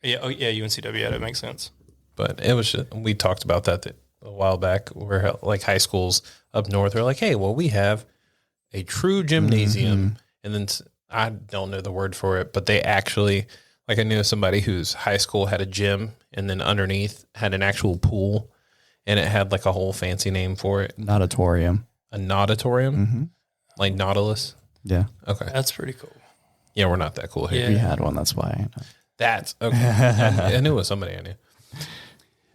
Yeah. Oh, yeah. UNCW. Yeah, that makes sense. But it was we talked about that a while back, where like high schools up north are like, hey, well, we have a true gymnasium, and then I don't know the word for it, but they actually, like, I knew somebody whose high school had a gym, and then underneath had an actual pool, and it had like a whole fancy name for it. Nauditorium. A nauditorium, like Nautilus. Yeah. Okay, that's pretty cool. Yeah, we're not that cool here. We had one. That's why. That's okay. I knew it was somebody I knew.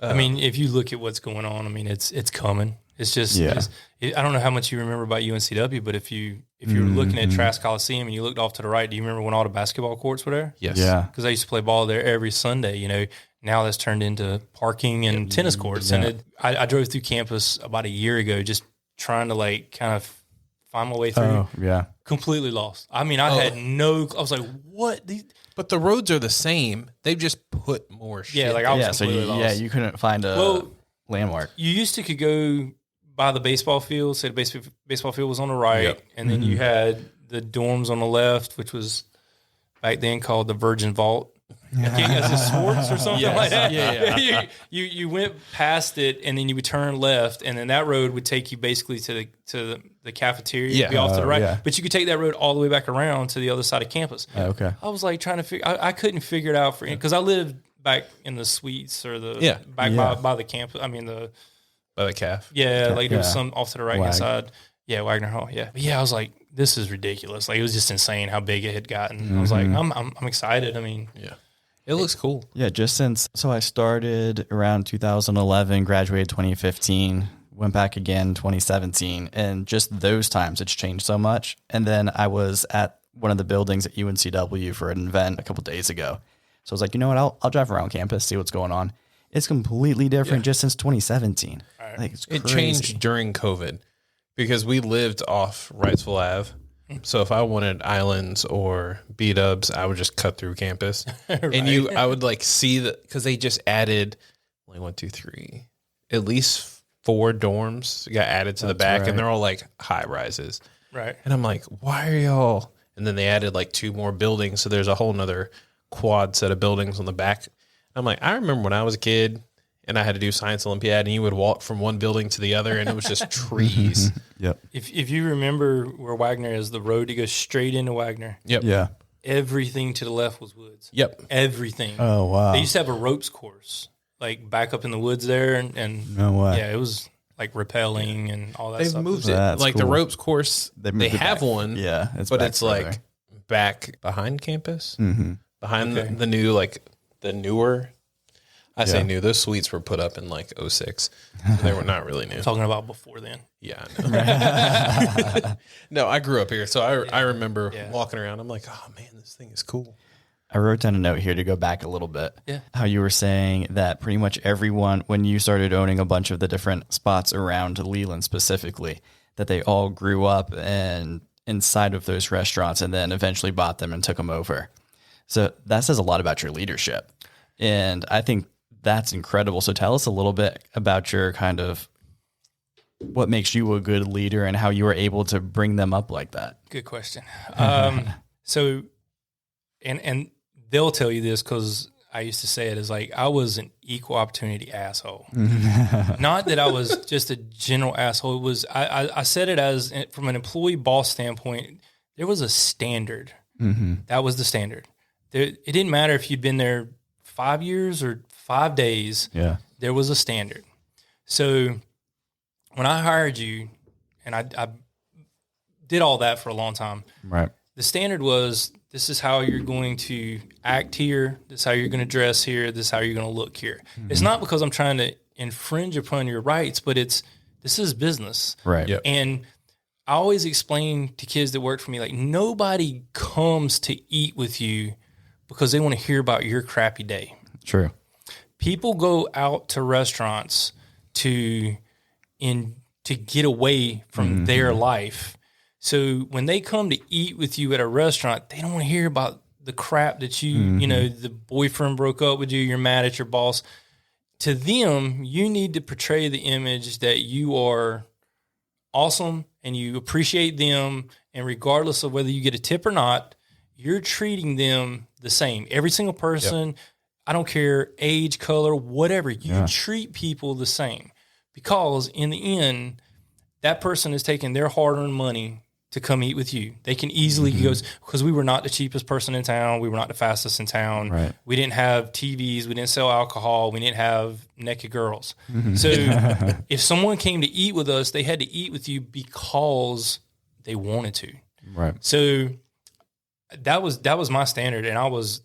I mean, if you look at what's going on, I mean, it's coming. It's just, I don't know how much you remember about UNCW, but if you were looking at Trask Coliseum and you looked off to the right, do you remember when all the basketball courts were there? Yes. Yeah. Because I used to play ball there every Sunday. Now that's turned into parking and tennis courts. Yeah. And I drove through campus about a year ago, just trying to like kind of find my way through. Oh, yeah. Completely lost. I mean, I was like, what? But the roads are the same. They've just put more shit. Yeah, like I was completely lost. You couldn't find a landmark. You used to could go by the baseball field. Say the baseball field was on the right, and then you had the dorms on the left, which was back then called the Virgin Vault. As a Swartz or something like that. Yeah. You went past it, and then you would turn left, and then that road would take you basically to the cafeteria. Be off to the right, but you could take that road all the way back around to the other side of campus. Okay. I was like trying to figure. I couldn't figure it out because I lived back in the suites or by the campus. I mean by the caf. Yeah, like there was some off to the right hand side. Yeah, Wagner Hall. Yeah, but I was like, this is ridiculous. Like it was just insane how big it had gotten. I was like, I'm excited. I mean, it looks cool. Yeah, so I started around 2011, graduated 2015, went back again 2017, and just those times it's changed so much. And then I was at one of the buildings at UNCW for an event a couple of days ago. So I was like, you know what, I'll drive around campus, see what's going on. It's completely different just since 2017. Right. Like It changed during COVID because we lived off Wrightsville Ave. So if I wanted islands or B-dubs, I would just cut through campus. And I would like see because they just added like 1, 2, 3, at least 4 dorms got added to the back, and they're all like high rises. Right. And I'm like, why are y'all? And then they added like 2 more buildings. So there's a whole nother quad set of buildings on the back. I'm like, I remember when I was a kid and I had to do Science Olympiad, and you would walk from one building to the other, and it was just trees. Yep. If you remember where Wagner is, the road to go straight into Wagner. Yep. Yeah. Everything to the left was woods. Yep. Everything. Oh, wow. They used to have a ropes course, like back up in the woods there, and no way. Yeah, it was like rappelling and all that They've stuff. moved it. That's like cool. the ropes course, they have back. one. Yeah. But back it's further. like back behind campus, behind Okay. the new, like the newer. I say new. Those suites were put up in like 06. So they were not really new. Talking about before then. Yeah. I know. No, I grew up here. So I remember walking around. I'm like, oh man, this thing is cool. I wrote down a note here to go back a little bit. Yeah. How you were saying that pretty much everyone, when you started owning a bunch of the different spots around Leland specifically, that they all grew up and inside of those restaurants and then eventually bought them and took them over. So that says a lot about your leadership. And I think that's incredible. So tell us a little bit about your kind of what makes you a good leader and how you were able to bring them up like that. Good question. So, and they'll tell you this because I used to say it as like, I was an equal opportunity asshole. Not that I was just a general asshole. It was, I said it as from an employee boss standpoint, there was a standard. That was the standard. It didn't matter if you'd been there 5 years or 5 days. Yeah. There was a standard. So when I hired you, and I did all that for a long time, Right. the standard was, this is how you're going to act here. This is how you're going to dress here. This is how you're going to look here. It's not because I'm trying to infringe upon your rights, but this is business. Right. Yep. And I always explain to kids that work for me, like, nobody comes to eat with you because they want to hear about your crappy day. True. People go out to restaurants to get away from their life. So when they come to eat with you at a restaurant, they don't want to hear about the crap that you know, the boyfriend broke up with you, you're mad at your boss. To them, you need to portray the image that you are awesome and you appreciate them, and regardless of whether you get a tip or not, you're treating them the same. Every single person. Yep. I don't care, age, color, whatever. You treat people the same, because in the end, that person is taking their hard-earned money to come eat with you. They can easily go, because we were not the cheapest person in town. We were not the fastest in town. Right. We didn't have TVs. We didn't sell alcohol. We didn't have naked girls. So if someone came to eat with us, they had to eat with you because they wanted to. Right. So that was my standard, and I was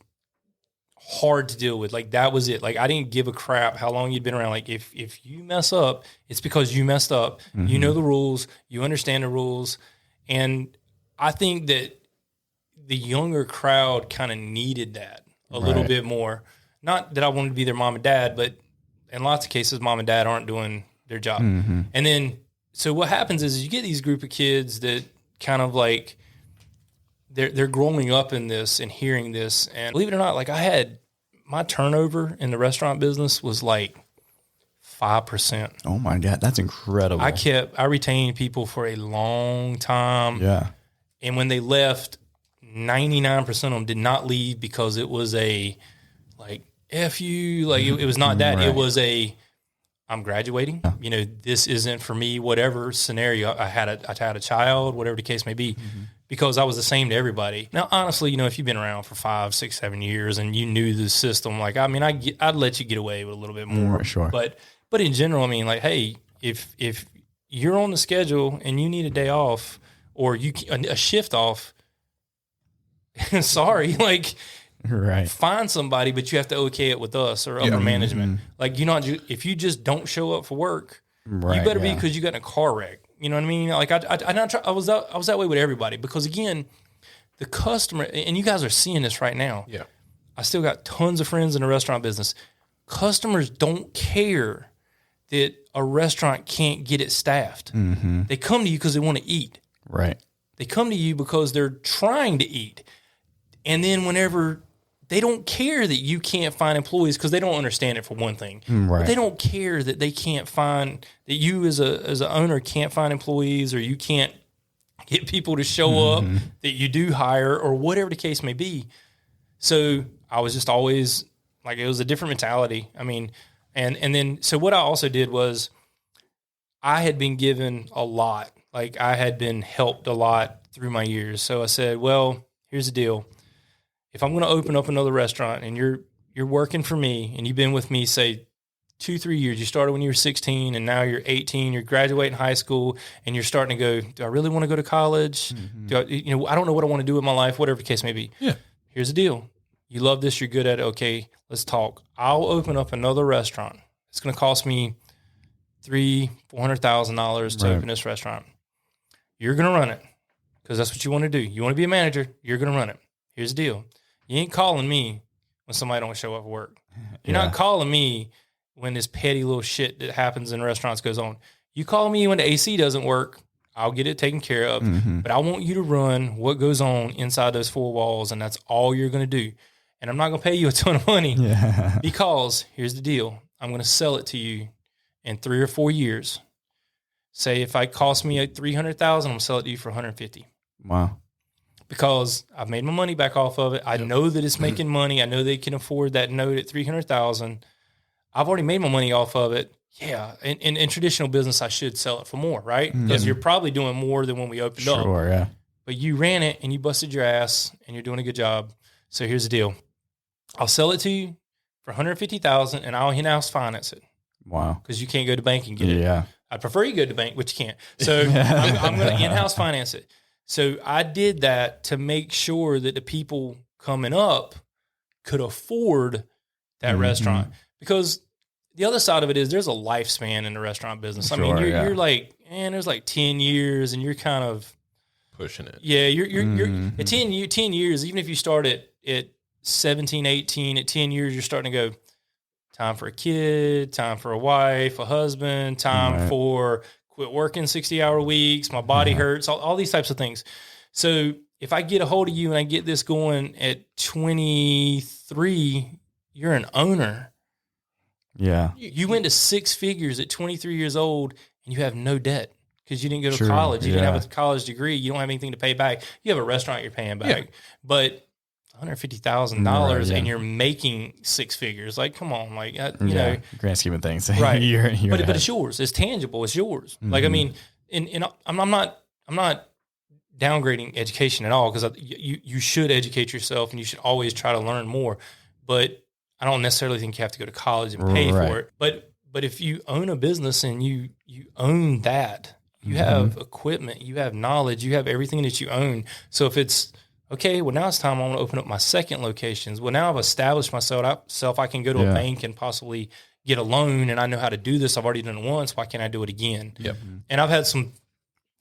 hard to deal with. Like, that was it. Like, I didn't give a crap how long you'd been around. Like, if you mess up, it's because you messed up. You know the rules. You understand the rules. And I think that the younger crowd kind of needed that a little bit more. Not that I wanted to be their mom and dad, but in lots of cases, mom and dad aren't doing their job. And then, so what happens is you get these group of kids that kind of like they're growing up in this and hearing this. And believe it or not, like my turnover in the restaurant business was like 5%. Oh my God, that's incredible. I retained people for a long time. Yeah. And when they left, 99% of them did not leave because it was a like F you, like it was not that. Right. It was I'm graduating. Yeah. You know, this isn't for me, whatever scenario. I had a child, whatever the case may be, because I was the same to everybody. Now, honestly, you know, if you've been around for 5, 6, 7 years and you knew the system, like, I mean, I'd let you get away with a little bit more. Sure. But in general, I mean, like, hey, if you're on the schedule and you need a day off or a shift off, sorry, like, right. Find somebody, but you have to okay it with us or upper management. Like, if you just don't show up for work, you better be because you got in a car wreck. You know what I mean? Like I was that way with everybody because again, the customer, and you guys are seeing this right now. Yeah, I still got tons of friends in the restaurant business. Customers don't care that a restaurant can't get it staffed. Mm-hmm. They come to you because they want to eat. Right. They come to you because they're trying to eat, and then whenever they don't care that you can't find employees because they don't understand it for one thing. Right. But they don't care that they can't find that you as a owner can't find employees or you can't get people to show up that you do hire or whatever the case may be. So I was just always like, it was a different mentality. I mean, and then so what I also did was I had been given a lot. Like I had been helped a lot through my years. So I said, well, here's the deal. If I'm going to open up another restaurant and you're working for me and you've been with me, say 2-3 years, you started when you were 16 and now you're 18, you're graduating high school and you're starting to go, do I really want to go to college? Mm-hmm. I don't know what I want to do with my life, whatever the case may be. Yeah. Here's the deal. You love this. You're good at it. Okay, let's talk. I'll open up another restaurant. It's going to cost me $400,000 to open this restaurant. You're going to run it because that's what you want to do. You want to be a manager. You're going to run it. Here's the deal. You ain't calling me when somebody don't show up for work. You're not calling me when this petty little shit that happens in restaurants goes on. You call me when the AC doesn't work. I'll get it taken care of. Mm-hmm. But I want you to run what goes on inside those 4 walls, and that's all you're going to do. And I'm not going to pay you a ton of money because here's the deal. I'm going to sell it to you in 3 or 4 years. Say if it costs me $300,000, I'm going to sell it to you for $150,000. Wow. Because I've made my money back off of it. I know that it's making money. I know they can afford that note at $300,000. I've already made my money off of it. Yeah. In traditional business, I should sell it for more, right? Because you're probably doing more than when we opened up. Sure, yeah. But you ran it and you busted your ass and you're doing a good job. So here's the deal. I'll sell it to you for $150,000 and I'll in-house finance it. Wow. Because you can't go to bank and get it. Yeah. I prefer you go to bank, but you can't. So I'm going to in-house finance it. So I did that to make sure that the people coming up could afford that restaurant. Because the other side of it is there's a lifespan in the restaurant business. Sure, I mean, you're like, man, there's like 10 years and you're kind of pushing it. Yeah, you're at 10 years, even if you start at 17, 18, at 10 years, you're starting to go, time for a kid, time for a wife, a husband, time for quit working 60-hour weeks, my body hurts, all these types of things. So if I get a hold of you and I get this going at 23, you're an owner. Yeah. You went to 6 figures at 23 years old and you have no debt because you didn't go to college. You didn't have a college degree. You don't have anything to pay back. You have a restaurant you're paying back. Yeah. But $150,000 and you're making 6 figers. Like, come on, like you know, grand scheme of things, right? you're but it's yours. It's tangible. It's yours. Mm-hmm. Like, I mean, and I'm not downgrading education at all because you should educate yourself and you should always try to learn more. But I don't necessarily think you have to go to college and pay for it. But if you own a business and you own that, you have equipment, you have knowledge, you have everything that you own. So if it's okay, well, now it's time I want to open up my second locations. Well, now I've established myself. I can go to a bank and possibly get a loan, and I know how to do this. I've already done it once. Why can't I do it again? Yep. And I've had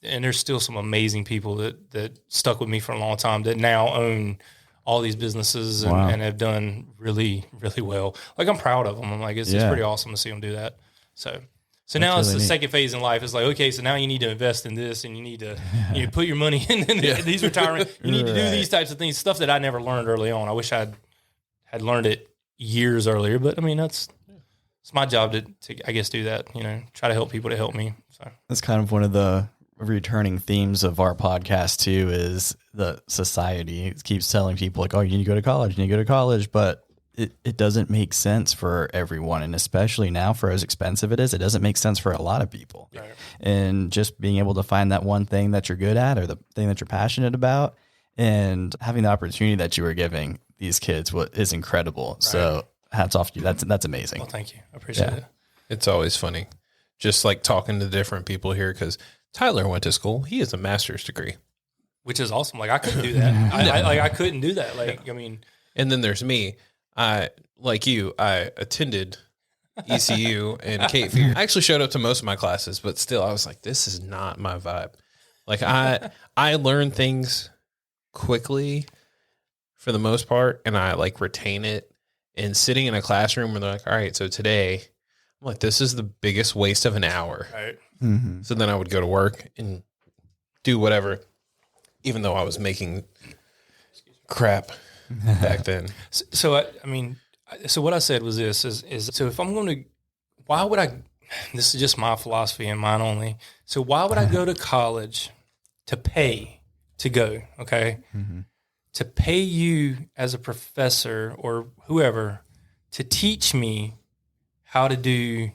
and there's still some amazing people that stuck with me for a long time that now own all these businesses and have done really, really well. Like, I'm proud of them. I'm like, it's pretty awesome to see them do that. So So now it's the second phase in life. It's like, okay, so now you need to invest in this, and you need to put your money in these retirement. You need to do these types of things, stuff that I never learned early on. I wish I had learned it years earlier, but I mean, it's my job to I guess do that. Try to help people to help me. So that's kind of one of the returning themes of our podcast too. Is the society it keeps telling people like, oh, you need to go to college, but it doesn't make sense for everyone. And especially now for as expensive it is, it doesn't make sense for a lot of people. Right. And just being able to find that one thing that you're good at or the thing that you're passionate about and having the opportunity that you were giving these kids is incredible. Right. So hats off to you. That's amazing. Well, thank you. I appreciate it. It's always funny. Just like talking to different people here. Cause Tyler went to school. He has a master's degree, which is awesome. Like I couldn't do that. I couldn't do that. Like, I mean, and then there's me. I attended ECU and Cape Fear. I actually showed up to most of my classes, but still I was like, this is not my vibe. Like I learn things quickly for the most part, and I like retain it. And sitting in a classroom where they're like, all right, so today, I'm like, this is the biggest waste of an hour. Right. Mm-hmm. So then I would go to work and do whatever, even though I was making crap back then. So what I said was this is so if I'm going to, why would I, this is just my philosophy and mine only. So why would I go to college to pay to go? Okay. Mm-hmm. To pay you as a professor or whoever to teach me how to do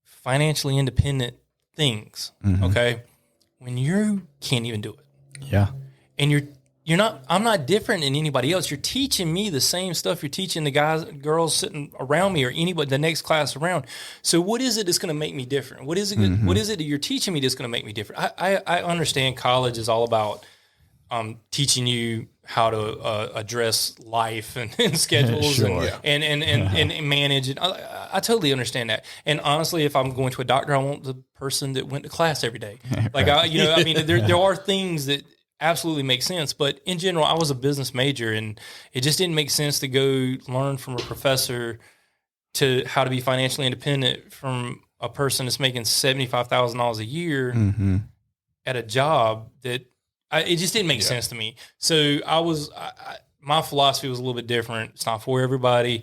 financially independent things. Mm-hmm. Okay. When you can't even do it. Yeah. And I'm not different than anybody else. You're teaching me the same stuff you're teaching the guys, girls sitting around me or anybody, the next class around. So what is it that's going to make me different? What is it? Mm-hmm. What is it that you're teaching me that's going to make me different? I understand college is all about teaching you how to address life and schedules sure. and manage it. I totally understand that. And honestly, if I'm going to a doctor, I want the person that went to class every day. Like, right. There are things that absolutely make sense. But in general, I was a business major, and it just didn't make sense to go learn from a professor to how to be financially independent from a person that's making $75,000 a year mm-hmm. at a job that it just didn't make sense to me. So my philosophy was a little bit different. It's not for everybody.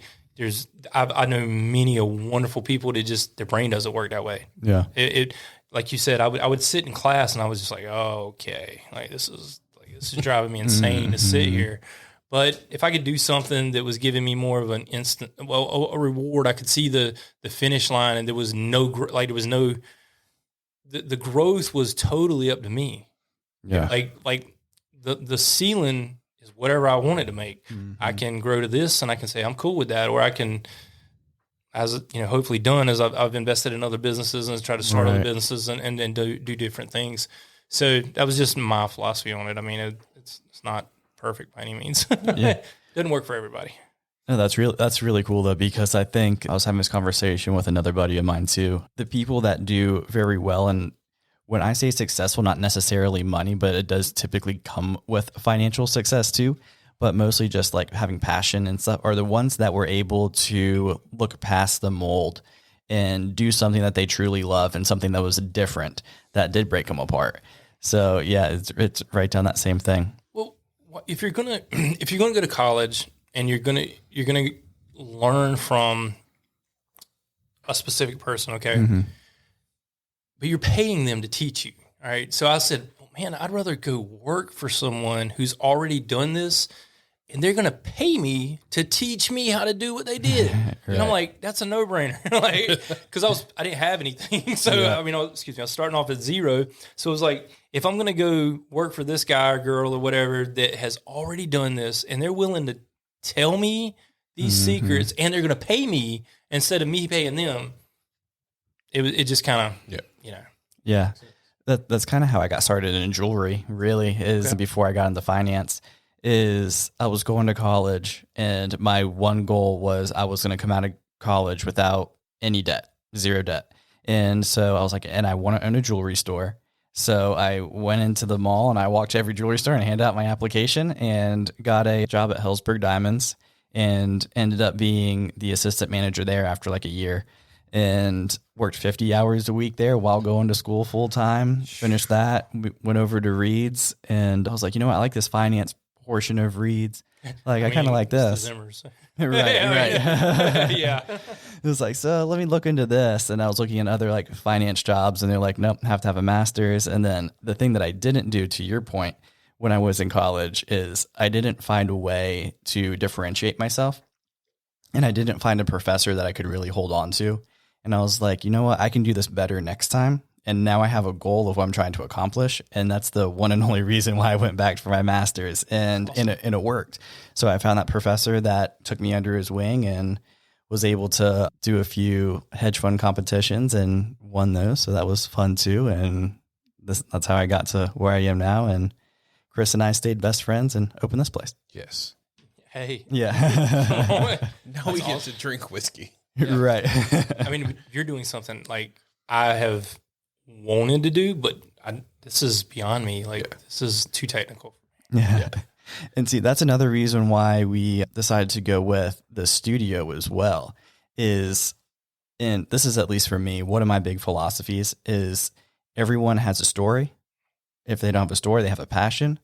I know many wonderful people that their brain doesn't work that way. Yeah. It like you said, I would sit in class and I was just like, oh, okay, like this is driving me insane mm-hmm. to sit here. But if I could do something that was giving me more of an instant, a reward, I could see the finish line, and there was the growth was totally up to me. Yeah. Like the ceiling is whatever I wanted to make. Mm-hmm. I can grow to this and I can say I'm cool with that, or I can, as hopefully done, as I've invested in other businesses and tried to start other businesses and do different things. So that was just my philosophy on it. I mean, it's not perfect by any means. Yeah. Doesn't work for everybody. No, that's really cool though, because I think I was having this conversation with another buddy of mine too. The people that do very well, and when I say successful, not necessarily money, but it does typically come with financial success too, but mostly just like having passion and stuff, are the ones that were able to look past the mold and do something that they truly love and something that was different that did break them apart. So yeah, it's right down that same thing. Well, if you're gonna go to college and you're gonna learn from a specific person, okay. Mm-hmm. But you're paying them to teach you, all right? So I said, man, I'd rather go work for someone who's already done this, and they're going to pay me to teach me how to do what they did. Right. And I'm like, that's a no-brainer. Because I didn't have anything. So, yeah. I was starting off at zero. So it was like, if I'm going to go work for this guy or girl or whatever that has already done this, and they're willing to tell me these mm-hmm. secrets, and they're going to pay me instead of me paying them, it just kind of... Yeah. That's kind of how I got started in jewelry, really, is before I got into finance, is I was going to college, and my one goal was I was going to come out of college without any debt, zero debt. And so I was like, and I want to own a jewelry store. So I went into the mall and I walked to every jewelry store and handed out my application and got a job at Hellsberg Diamonds and ended up being the assistant manager there after like a year. and worked 50 hours a week there while going to school full time. Finished that, went over to Reed's, and I was like, you know what? I like this finance portion of Reed's. Like, I kind of like this. Right. Yeah. It was like, so let me look into this. And I was looking at other like finance jobs, and they're like, nope, have to have a master's. And then the thing that I didn't do, to your point, when I was in college, is I didn't find a way to differentiate myself. And I didn't find a professor that I could really hold on to. And I was like, you know what? I can do this better next time. And now I have a goal of what I'm trying to accomplish. And that's the one and only reason why I went back for my master's, and it worked. So I found that professor that took me under his wing and was able to do a few hedge fund competitions and won those. So that was fun too. And that's how I got to where I am now. And Chris and I stayed best friends and opened this place. Yes. Hey. Yeah. Now we get to drink whiskey. Yeah. Right. I mean, you're doing something like I have wanted to do, but this is beyond me. Like, this is too technical. Yeah. And see, that's another reason why we decided to go with the studio as well, and this is, at least for me, one of my big philosophies is everyone has a story. If they don't have a story, they have a passion.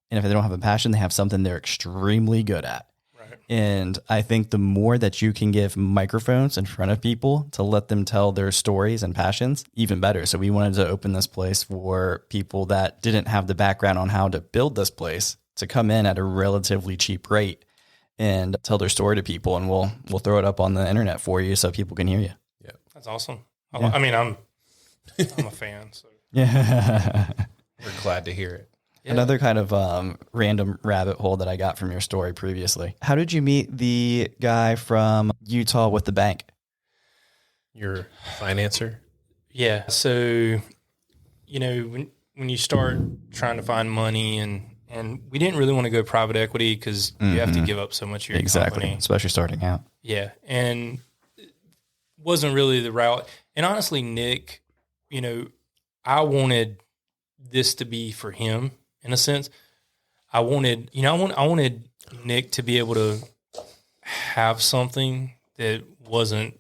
And if they don't have a passion, they have something they're extremely good at. Right. And I think the more that you can give microphones in front of people to let them tell their stories and passions, even better. So we wanted to open this place for people that didn't have the background on how to build this place to come in at a relatively cheap rate and tell their story to people. And we'll throw it up on the internet for you so people can hear you. Yeah. That's awesome. Yeah. I mean, I'm a fan. So. Yeah. We're glad to hear it. Yeah. Another kind of random rabbit hole that I got from your story previously. How did you meet the guy from Utah with the bank? Your financer? Yeah. So, when you start trying to find money and we didn't really want to go private equity because you have to give up so much of your company. Especially starting out. Yeah. And it wasn't really the route. And honestly, Nick, I wanted this to be for him in a sense. I wanted Nick to be able to have something that wasn't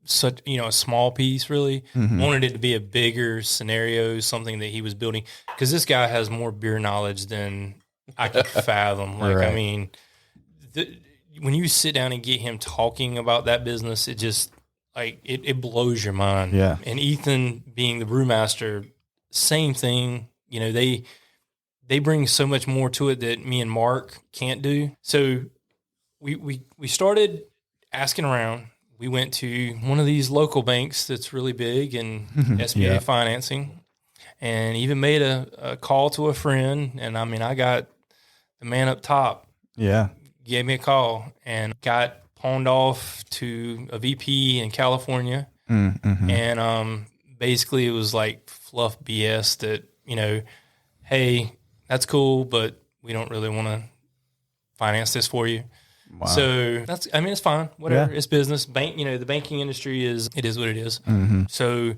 such, a small piece really. Wanted it to be a bigger scenario, something that he was building. Because this guy has more beer knowledge than I could fathom. Like, right. I mean, when you sit down and get him talking about that business, it just, like, it blows your mind. Yeah. And Ethan being the brewmaster, same thing. They bring so much more to it that me and Mark can't do. So we started asking around. We went to one of these local banks that's really big and SBA financing, and even made a call to a friend. And I mean, I got the man up top. Yeah. Gave me a call and got pawned off to a VP in California. And basically it was like fluff BS that, hey, that's cool, but we don't really want to finance this for you. Wow. So it's fine. Whatever. Yeah. It's business. The banking industry is what it is. So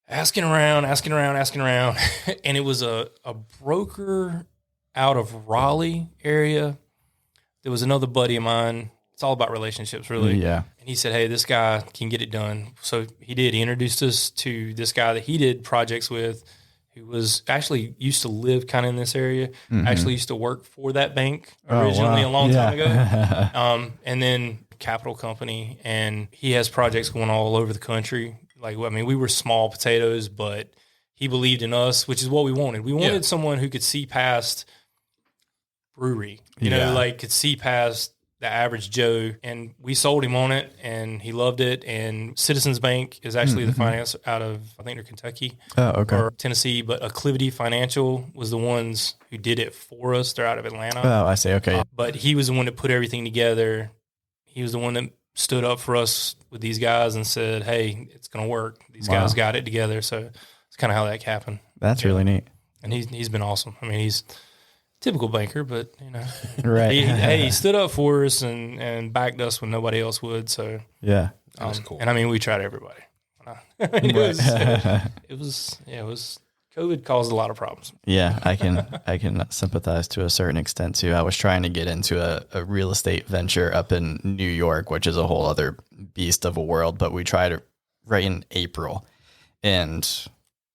asking around, and it was a broker out of Raleigh area. There was another buddy of mine. It's all about relationships, really. Yeah. And he said, hey, this guy can get it done. So he did. He introduced us to this guy that he did projects with, who was actually used to live kind of in this area, actually used to work for that bank originally a long time ago. And then capital company. And he has projects going all over the country. Like, I mean, we were small potatoes, but he believed in us, which is what we wanted. We wanted someone who could see past brewery, could see past the average Joe, and we sold him on it, and he loved it. And Citizens Bank is actually the finance out of, I think they're Kentucky or Tennessee, but Acclivity Financial was the ones who did it for us. They're out of Atlanta. Oh, I see. Okay. But he was the one that put everything together. He was the one that stood up for us with these guys and said, hey, it's going to work. These guys got it together. So it's kind of how that happened. That's really neat. And he's been awesome. I mean, he's typical banker, but right. He stood up for us and backed us when nobody else would. So yeah, that was cool. And I mean, we tried everybody. It was COVID caused a lot of problems. Yeah, I can sympathize to a certain extent too. I was trying to get into a real estate venture up in New York, which is a whole other beast of a world, but we tried it right in April. And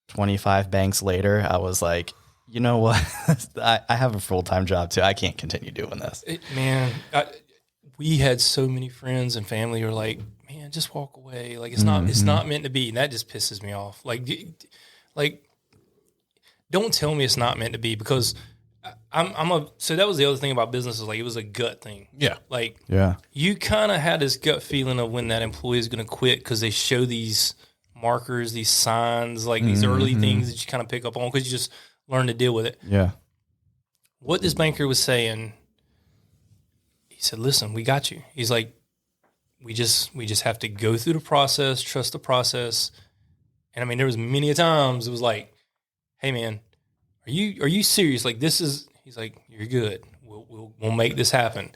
25 banks later, I was like, you know what? I have a full-time job too. I can't continue doing this. We had so many friends and family who were like, man, just walk away. Like, it's not meant to be. And that just pisses me off. Like, don't tell me it's not meant to be, because so that was the other thing about business, is like, it was a gut thing. Yeah. Like, Yeah. you kind of had this gut feeling of when that employee is going to quit, because they show these markers, these signs, like these early things that you kind of pick up on, because you just learn to deal with it. Yeah. What this banker was saying, he said, listen, we got you. He's like, we just have to go through the process, trust the process. And I mean, there was many a times it was like, hey man, are you serious? Like, this is, he's like, you're good. We'll make this happen.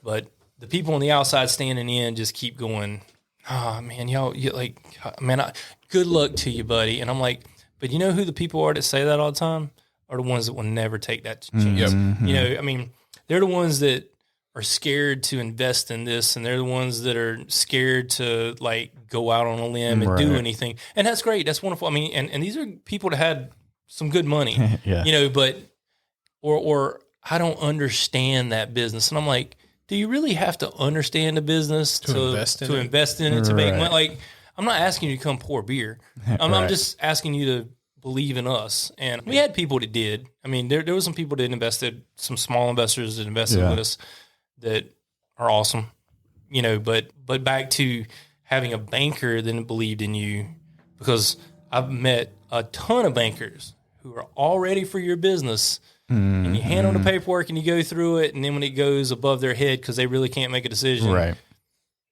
But the people on the outside standing in just keep going, man, good luck to you, buddy. And I'm like, but you know who the people are that say that all the time? Are the ones that will never take that chance. Mm-hmm. You know, I mean, they're the ones that are scared to invest in this, and they're the ones that are scared to like go out on a limb and do anything. And that's great. That's wonderful. I mean, and these are people that had some good money, you know, but, or I don't understand that business. And I'm like, do you really have to understand the business to invest in it, to make money? Like, I'm not asking you to come pour beer. I'm just asking you to believe in us. And we had people that did. I mean, there were some people that invested, some small investors that invested with us that are awesome, you know, but back to having a banker that believed in you, because I've met a ton of bankers who are all ready for your business, and you hand them the paperwork and you go through it, and then when it goes above their head because they really can't make a decision,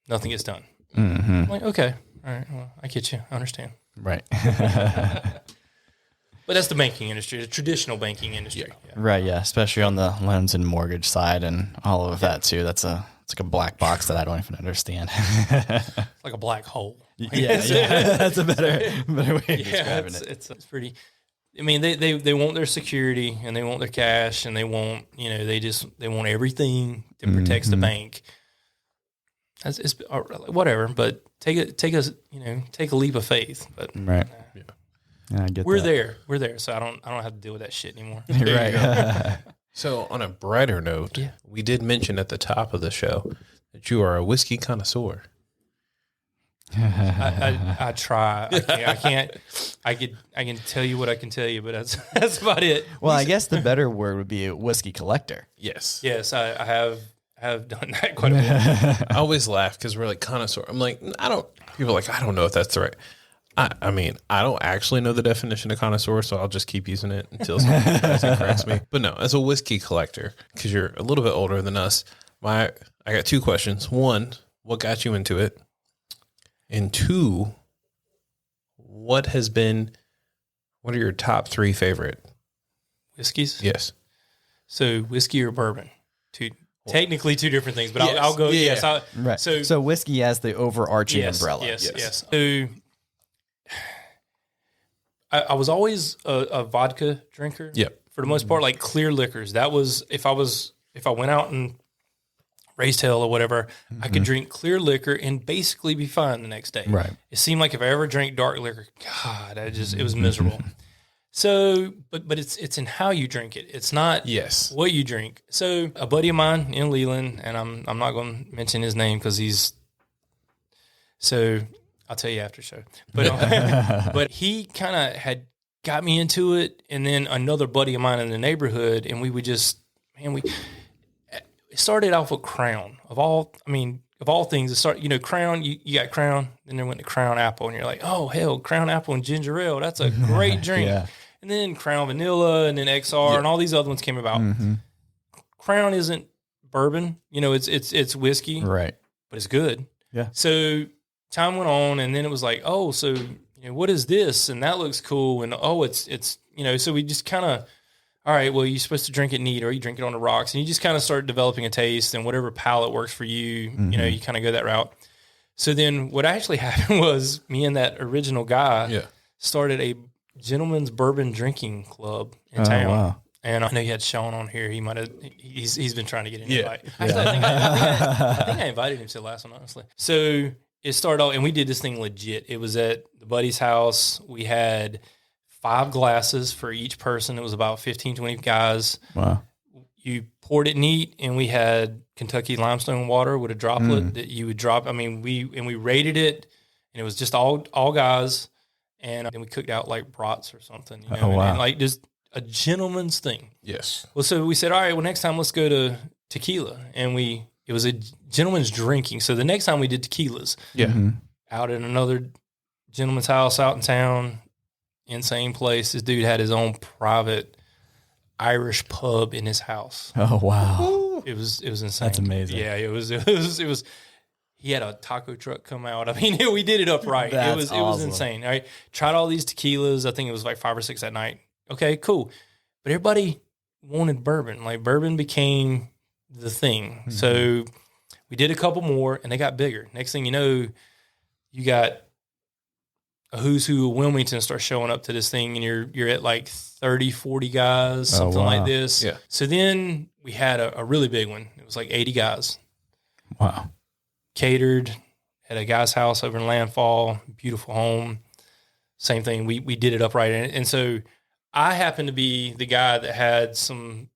nothing gets done. I'm like, okay, all right, well, I get you, I understand. Right. But that's the banking industry, the traditional banking industry. Yeah. Right, yeah, especially on the loans and mortgage side and all of that too. It's like a black box that I don't even understand. It's like a black hole. Yeah, that's a better way of describing it. It's pretty. I mean, they want their security, and they want their cash, and they want, you know, they want everything that protects the bank. It's whatever, but take a leap of faith. But right. Yeah, I get We're that. there. So I don't have to deal with that shit anymore. Right. So on a brighter note, we did mention at the top of the show that you are a whiskey connoisseur. I try. I can't. I can tell you what I can tell you, but that's about it. Well, I guess the better word would be a whiskey collector. Yes. Yes, I have done that quite a bit. I always laugh because we're like connoisseur. I'm like, people are like, I don't know if that's the right. I mean, I don't actually know the definition of connoisseur, so I'll just keep using it until someone corrects me. But no, as a whiskey collector, because you're a little bit older than us, I got two questions. One, what got you into it? And two, what are your top three favorite Whiskeys? Yes. So whiskey or bourbon? Technically two different things, but I'll go. Yeah. Yes. Right. So whiskey as the overarching umbrella. Yes. So I was always a vodka drinker. Yep. For the most part, like clear liquors. That was if I went out and raised hell or whatever, I could drink clear liquor and basically be fine the next day. Right. It seemed like if I ever drank dark liquor, God, it was miserable. So, but it's in how you drink it. It's not what you drink. So a buddy of mine in Leland, and I'm not going to mention his name because I'll tell you after show. But but he kind of had got me into it, and then another buddy of mine in the neighborhood, and we would just, it started off with Crown of all things. Crown. You got Crown, then there went to Crown Apple, and you're like, oh hell, Crown Apple and ginger ale, that's a great drink. Yeah. And then Crown Vanilla, and then XR, and all these other ones came about. Crown isn't bourbon, it's whiskey, right? But it's good. Yeah. So time went on, and then it was like, oh, so what is this? And that looks cool, and it's so we just kind of, all right, well, you're supposed to drink it neat, or you drink it on the rocks, and you just kind of start developing a taste, and whatever palate works for you, you kind of go that route. So then what actually happened was me and that original guy started a gentleman's bourbon drinking club in town. Wow. And I know you had Sean on here. He might have. He's been trying to get an invite. Actually, I think I invited him to the last one, honestly. So it started off, and we did this thing legit. It was at the buddy's house. We had 5 glasses for each person. It was about 15, 20 guys. Wow. You poured it neat, and we had Kentucky limestone water with a droplet that you would drop. I mean, we rated it, and it was just all guys, and then we cooked out like brats or something. You know, and like just a gentleman's thing. Yes. Well, so we said, all right, well, next time let's go to tequila, and it was a gentleman's drinking. So the next time we did tequilas, out at another gentleman's house out in town, insane place. This dude had his own private Irish pub in his house. Oh wow, it was insane. That's amazing. Yeah, it was. He had a taco truck come out. I mean, we did it up right. It was insane. All right, tried all these tequilas. I think it was like 5 or 6 that night. Okay, cool. But everybody wanted bourbon. Like bourbon became the thing. So we did a couple more, and they got bigger. Next thing you know, you got a who's who of Wilmington start showing up to this thing, and you're at like 30, 40 guys, something like this. Yeah. So then we had a really big one. It was like 80 guys. Wow. Catered at a guy's house over in Landfall, beautiful home. Same thing. We did it upright. And so I happened to be the guy that had some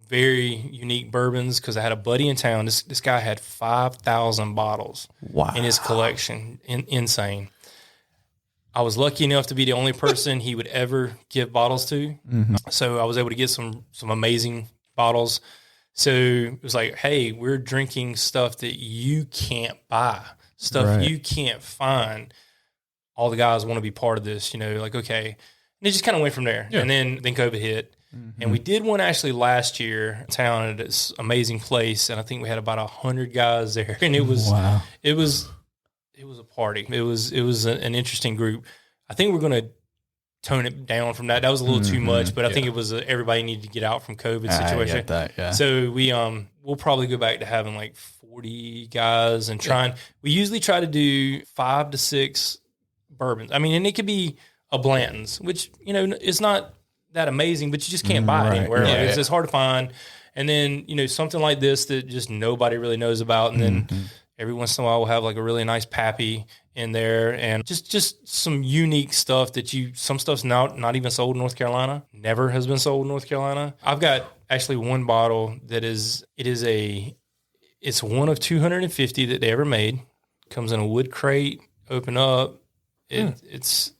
very unique bourbons because I had a buddy in town. This guy had 5,000 bottles in his collection. Insane. I was lucky enough to be the only person he would ever give bottles to. So I was able to get some amazing bottles. So it was like, hey, we're drinking stuff that you can't buy, stuff you can't find. All the guys want to be part of this, you know, like, okay. And it just kind of went from there. Yeah. And then COVID hit. And we did one actually last year in town at this amazing place. And I think we had about 100 guys there. And it was, it was a party. It was an interesting group. I think we're going to tone it down from that. That was a little too much, but I think it was everybody needed to get out from COVID situation. I get that, yeah. So we'll probably go back to having like 40 guys and trying. We usually try to do 5 to 6 bourbons. I mean, and it could be a Blanton's, which, you know, it's not that amazing, but you just can't buy it anywhere. Yeah, it's hard to find. And then, you know, something like this that just nobody really knows about. And then every once in a while we'll have like a really nice Pappy in there, and just some unique stuff that some stuff's not even sold in North Carolina, never has been sold in North Carolina. I've got actually one bottle that it's one of 250 that they ever made. Comes in a wood crate, open up. It's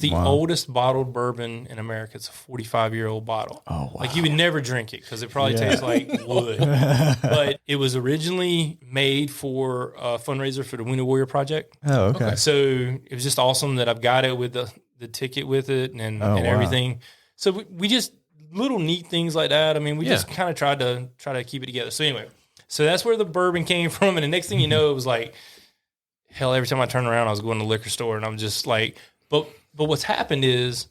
the oldest bottled bourbon in America. It's a 45-year-old bottle. Oh, wow. Like you would never drink it because it probably tastes like wood. But it was originally made for a fundraiser for the Wounded Warrior Project. Oh, okay. So it was just awesome that I've got it with the ticket with it and everything. So we just little neat things like that. I mean, we just kind of try to keep it together. So anyway, so that's where the bourbon came from. And the next thing you know, it was like, hell, every time I turn around, I was going to the liquor store and I'm just like, But what's happened is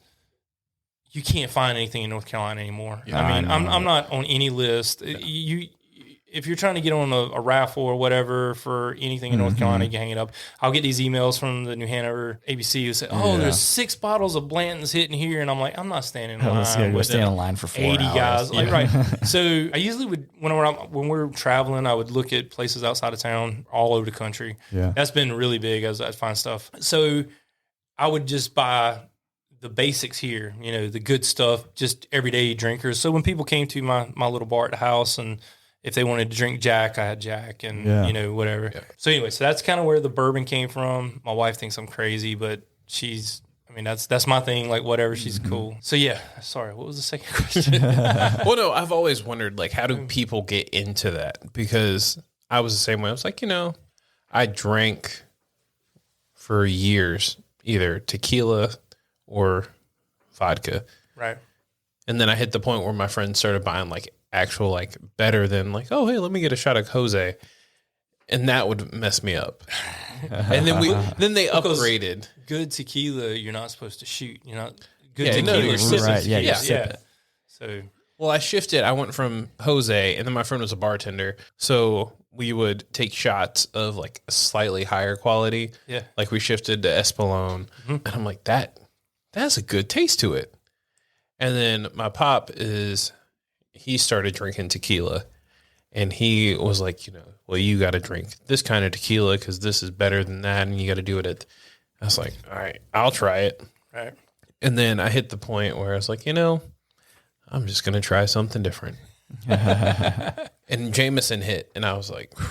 you can't find anything in North Carolina anymore. Yeah, I mean, I'm not on any list. If you're trying to get on a raffle or whatever for anything in North Carolina, you can hang it up. I'll get these emails from the New Hanover ABC who say, there's 6 bottles of Blanton's hitting here. And I'm like, I'm not standing in line. We're standing in line for 4 80 hours. guys. Like, right. So I usually would, when we're traveling, I would look at places outside of town all over the country. Yeah. That's been really big as I find stuff. So I would just buy the basics here, you know, the good stuff, just everyday drinkers. So when people came to my little bar at the house and if they wanted to drink Jack, I had Jack and, you know, whatever. Yeah. So anyway, so that's kind of where the bourbon came from. My wife thinks I'm crazy, but that's my thing. Like whatever, she's cool. So yeah, sorry. What was the second question? Well, no, I've always wondered, like, how do people get into that? Because I was the same way. I was like, you know, I drank for years either tequila or vodka. Right. And then I hit the point where my friends started buying like actual, like better than like, oh, hey, let me get a shot of Jose. And that would mess me up. And then they upgraded. Good tequila, you're not supposed to shoot. You're not good tequila. You're sipping. Right. Yeah. Sip it. So, well, I shifted. I went from Jose, and then my friend was a bartender. So we would take shots of like a slightly higher quality. Yeah. Like we shifted to Espolón. And I'm like, that has a good taste to it. And then my pop he started drinking tequila. And he was like, you know, well, you got to drink this kind of tequila because this is better than that, and you got to do it at. I was like, all right, I'll try it. Right. And then I hit the point where I was like, I'm just going to try something different. And Jameson hit, and I was like, whew.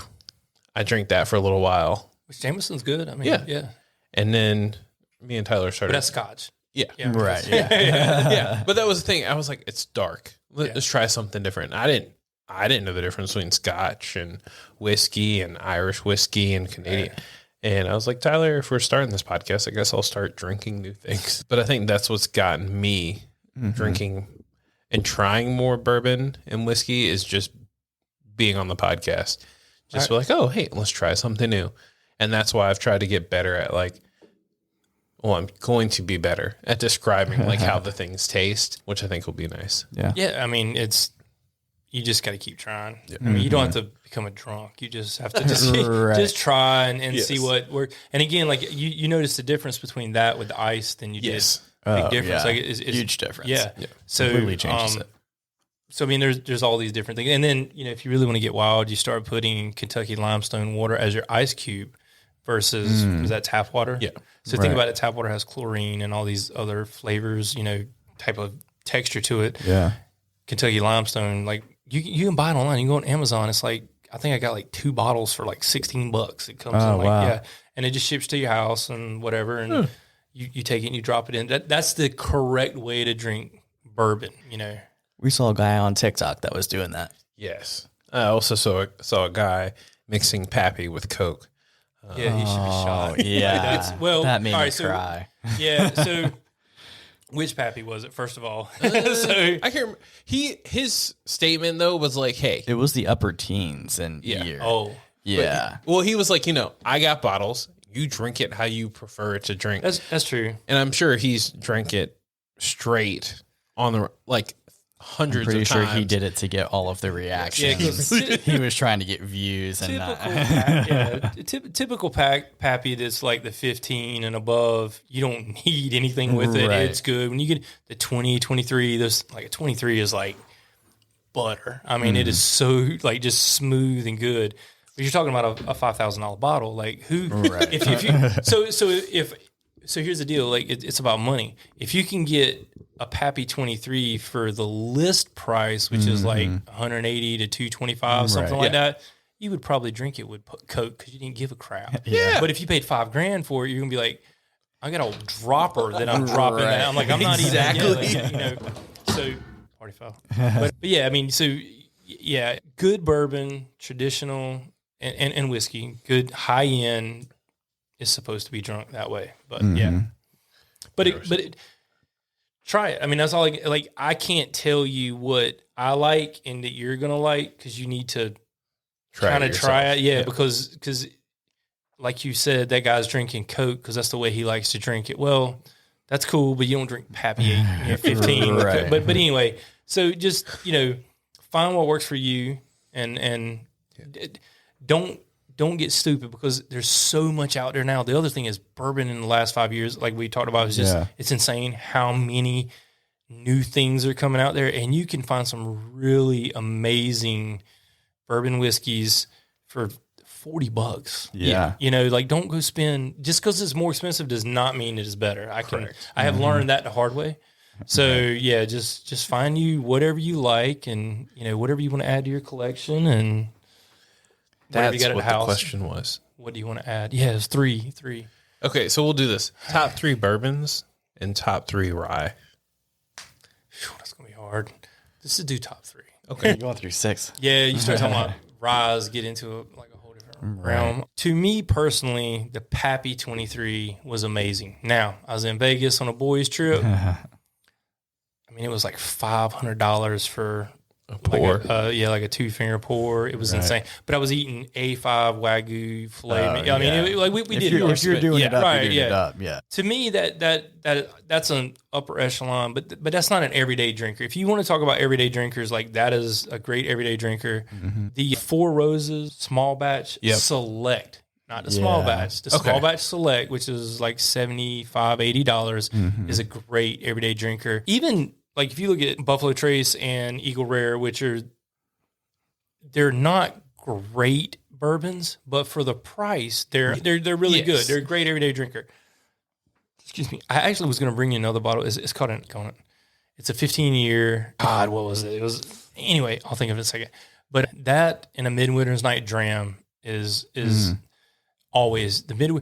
I drank that for a little while. Which Jameson's good. I mean, yeah. And then me and Tyler started. But that's Scotch. Yeah. Right. Yeah. Yeah. But that was the thing. I was like, it's dark. Let's try something different. I didn't know the difference between Scotch and whiskey and Irish whiskey and Canadian. Right. And I was like, Tyler, if we're starting this podcast, I guess I'll start drinking new things. But I think that's what's gotten me drinking and trying more bourbon and whiskey is just being on the podcast. Just be like, oh, hey, let's try something new. And that's why I've tried to get better at I'm going to be better at describing how the things taste, which I think will be nice. Yeah. Yeah. I mean, you just got to keep trying. Yeah. I mean, you don't have to become a drunk. You just have to just try and see what works. And again, you notice the difference between that with the ice than you did. Big difference. Yeah. It's huge difference. Yeah. So completely changes it. So I mean, there's all these different things, and then if you really want to get wild, you start putting Kentucky limestone water as your ice cube versus is that tap water? Yeah. So think about it. Tap water has chlorine and all these other flavors, type of texture to it. Yeah. Kentucky limestone, you can buy it online. You can go on Amazon. It's I think I got 2 bottles for $16. It comes in wow. And it just ships to your house and whatever, and you take it and you drop it in. That's the correct way to drink bourbon. We saw a guy on TikTok that was doing that. Yes. I also saw a guy mixing Pappy with Coke. Yeah, he should be shot. Yeah. That made me cry. Yeah. So, which Pappy was it? First of all, I can't remember. His statement though was like, "Hey, it was the upper teens and year." Oh, yeah. Well, he was like, I got bottles. You drink it how you prefer it to drink. That's true. And I'm sure he's drank it straight on the hundreds of times. I'm pretty sure he did it to get all of the reactions. Yeah, he was trying to get views and typical Pappy that's like the 15 and above. You don't need anything with it. Right. It's good. When you get the 20, 23, there's a 23 is like butter. I mean, it is so just smooth and good. But you're talking about a $5,000 bottle. Who? Right. If you so here's the deal. It's about money. If you can get a Pappy 23 for the list price, which is $180 to $225, something like that, you would probably drink it with Coke because you didn't give a crap. Yeah. But if you paid $5,000 for it, you're gonna be like, I got a dropper that I'm dropping. That. I'm like, I'm not even. So party foul. But yeah, I mean, so yeah, good bourbon, traditional, and whiskey, good high end is supposed to be drunk that way. But try it. I mean, that's all. I can't tell you what I like and that you're gonna like because you need to kind of try it. Yeah, because like you said, that guy's drinking Coke because that's the way he likes to drink it. Well, that's cool, but you don't drink Pappy 15. Right. But anyway, so just find what works for you and don't get stupid because there's so much out there now. The other thing is bourbon in the last 5 years, like we talked about, is just it's insane how many new things are coming out there, and you can find some really amazing bourbon whiskeys for $40. Yeah. Don't go spend just because it's more expensive does not mean it is better. I have learned that the hard way. So just find you whatever you like and whatever you want to add to your collection and that's you got at what the house. The question was. What do you want to add? Yeah, it's three. Okay, so we'll do this. Top 3 bourbons and top 3 rye. That's going to be hard. This is do top 3. Okay. You're going through 6. Yeah, you start talking about ryes, get into a whole different realm. To me personally, the Pappy 23 was amazing. Now, I was in Vegas on a boys trip. I mean, it was like $500 for a pour. Like a 2-finger pour. It was insane. But I was eating A5 Wagyu filet. I mean, we did it. If you're doing it up, you're doing it up. Yeah. To me, that's an upper echelon, but that's not an everyday drinker. If you want to talk about everyday drinkers, that is a great everyday drinker. Mm-hmm. The Four Roses small batch select. Not the small batch. The small batch select, which is like $75, $80, is a great everyday drinker. Even if you look at Buffalo Trace and Eagle Rare, they're not great bourbons, but for the price, they're really good. They're a great everyday drinker. Excuse me. I actually was going to bring you another bottle. It's called it's a 15-year. God, what was it? It was anyway. I'll think of it in a second. But that and a Midwinter's Night Dram is always the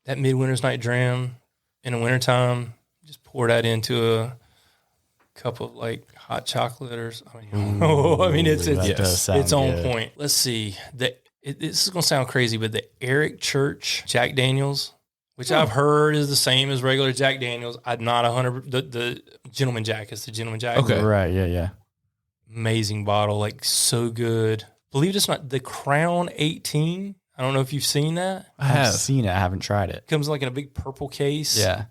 that Midwinter's Night Dram in the wintertime. Just pour that into a cup of like hot chocolate or something. It's on point. Let's see. This is gonna sound crazy, but the Eric Church Jack Daniels, which I've heard is the same as regular Jack Daniels. I'm not 100. The Gentleman Jack is the Gentleman Jack. Okay, right, yeah. Amazing bottle, like so good. Believe it or not, the Crown 18. I don't know if you've seen that. I have seen it. I haven't tried it. Comes like in a big purple case. Yeah,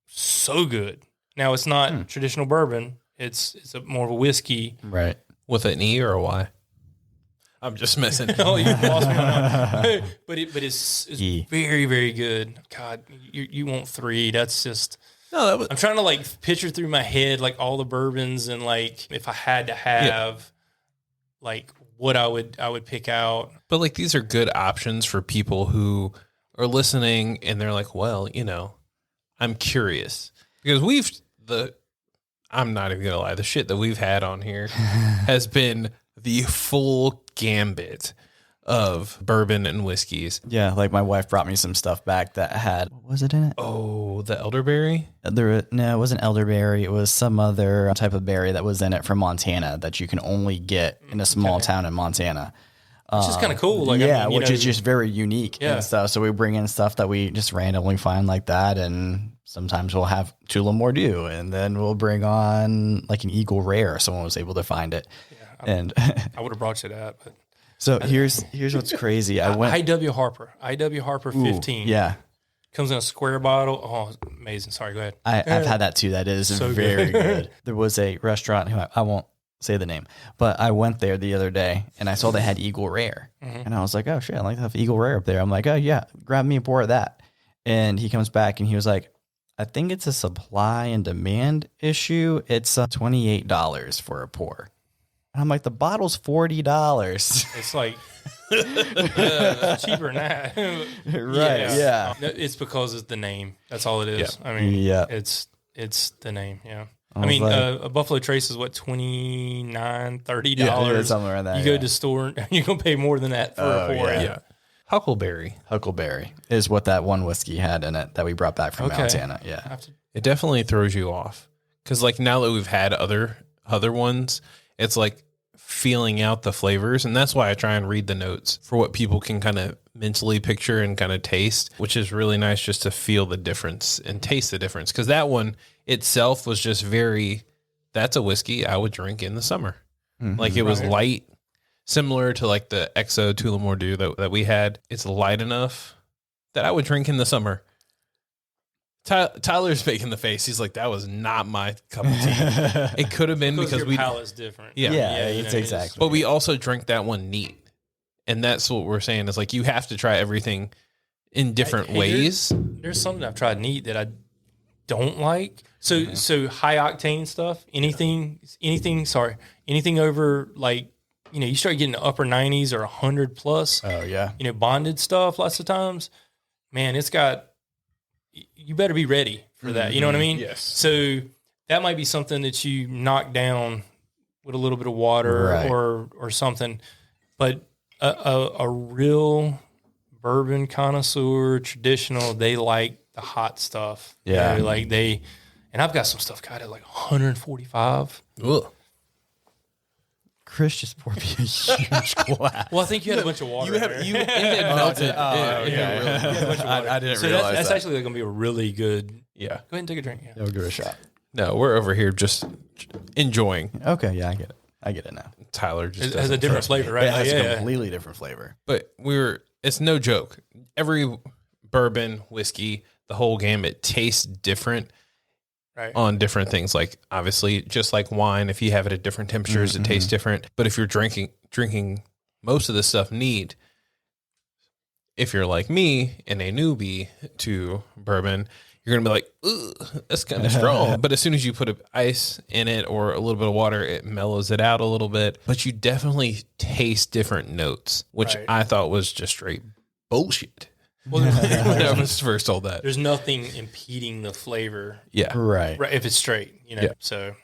so good. Now it's not traditional bourbon. It's more of a whiskey, right? With an E or a Y? I'm just messing. Oh, you lost me on that. But it's very, very good. God, you want 3? That's just. No, I'm trying to like picture through my head like all the bourbons and like if I had to have like what I would pick out. But like these are good options for people who are listening and they're like, well, I'm curious because I'm not even gonna lie, the shit that we've had on here has been the full gambit of bourbon and whiskeys. Yeah, like my wife brought me some stuff back that had, what was it in it? Oh, the elderberry? No, it wasn't elderberry. It was some other type of berry that was in it from Montana that you can only get in a small town in Montana. Which is kind of cool. Like, which is just very unique and stuff. So we bring in stuff that we just randomly find like that. And sometimes we'll have Tullamore, and then we'll bring on like an Eagle Rare. Someone was able to find it. Yeah, I would have brought you that. But so here's what's crazy. I went IW Harper 15. Yeah. Comes in a square bottle. Oh, amazing. Sorry, go ahead. I've had that too. That is so very good. There was a restaurant who I won't say the name, but I went there the other day and I saw they had Eagle Rare. And I was like, oh shit, I like to have Eagle Rare up there. I'm like, oh yeah, grab me a pour of that. And he comes back and he was like, I think it's a supply and demand issue. It's $28 for a pour. And I'm like, the bottle's $40. It's like cheaper than that. Right. Yeah. It's because it's the name. That's all it is. Yeah. I mean, it's the name. Yeah. I mean, a Buffalo Trace is what, $29, $30? Yeah, something around that. You go to the store, you're going to pay more than that for a pour. Yeah. Huckleberry is what that one whiskey had in it that we brought back from Montana. Yeah. It definitely throws you off. Because like now that we've had other ones, it's like feeling out the flavors. And that's why I try and read the notes for what people can kind of mentally picture and kind of taste, which is really nice just to feel the difference and taste the difference. Because that one itself was just that's a whiskey I would drink in the summer. Mm-hmm. Like it was light, similar to like the XO Tullamore that we had. It's light enough that I would drink in the summer. Tyler's making the face. He's like, that was not my cup of tea. It could have been because your palate's different. Yeah, it's exactly. But we also drink that one neat. And that's what we're saying is like, you have to try everything in different ways. There's something I've tried neat that I don't like. So high octane stuff, anything over like, you start getting the upper 90s or 100 plus. Oh yeah. Bonded stuff lots of times, man, you better be ready for that. You know what I mean? Yes. So that might be something that you knock down with a little bit of water or something. But a real bourbon connoisseur, traditional, they like the hot stuff. Yeah. And I've got some stuff got at like 145. Ugh. Chris just poured me a huge glass. Well, I think you had a bunch of water. It had melted. I didn't realize that's actually going to be a really good. Yeah. Go ahead and take a drink. Yeah. We'll give it a shot. No, we're over here just enjoying. Okay, yeah, I get it now. Tyler just has a different flavor, right? It has a completely different flavor. But it's no joke. Every bourbon, whiskey, the whole gambit tastes different. Right. On different things, like obviously just like wine, if you have it at different temperatures, it tastes different. But if you're drinking most of this stuff neat, if you're like me and a newbie to bourbon, you're going to be like, ugh, that's kind of strong. But as soon as you put ice in it or a little bit of water, it mellows it out a little bit. But you definitely taste different notes, which I thought was just straight bullshit. Well, when I was first told that. There's nothing impeding the flavor. Yeah. Right. If it's straight, so,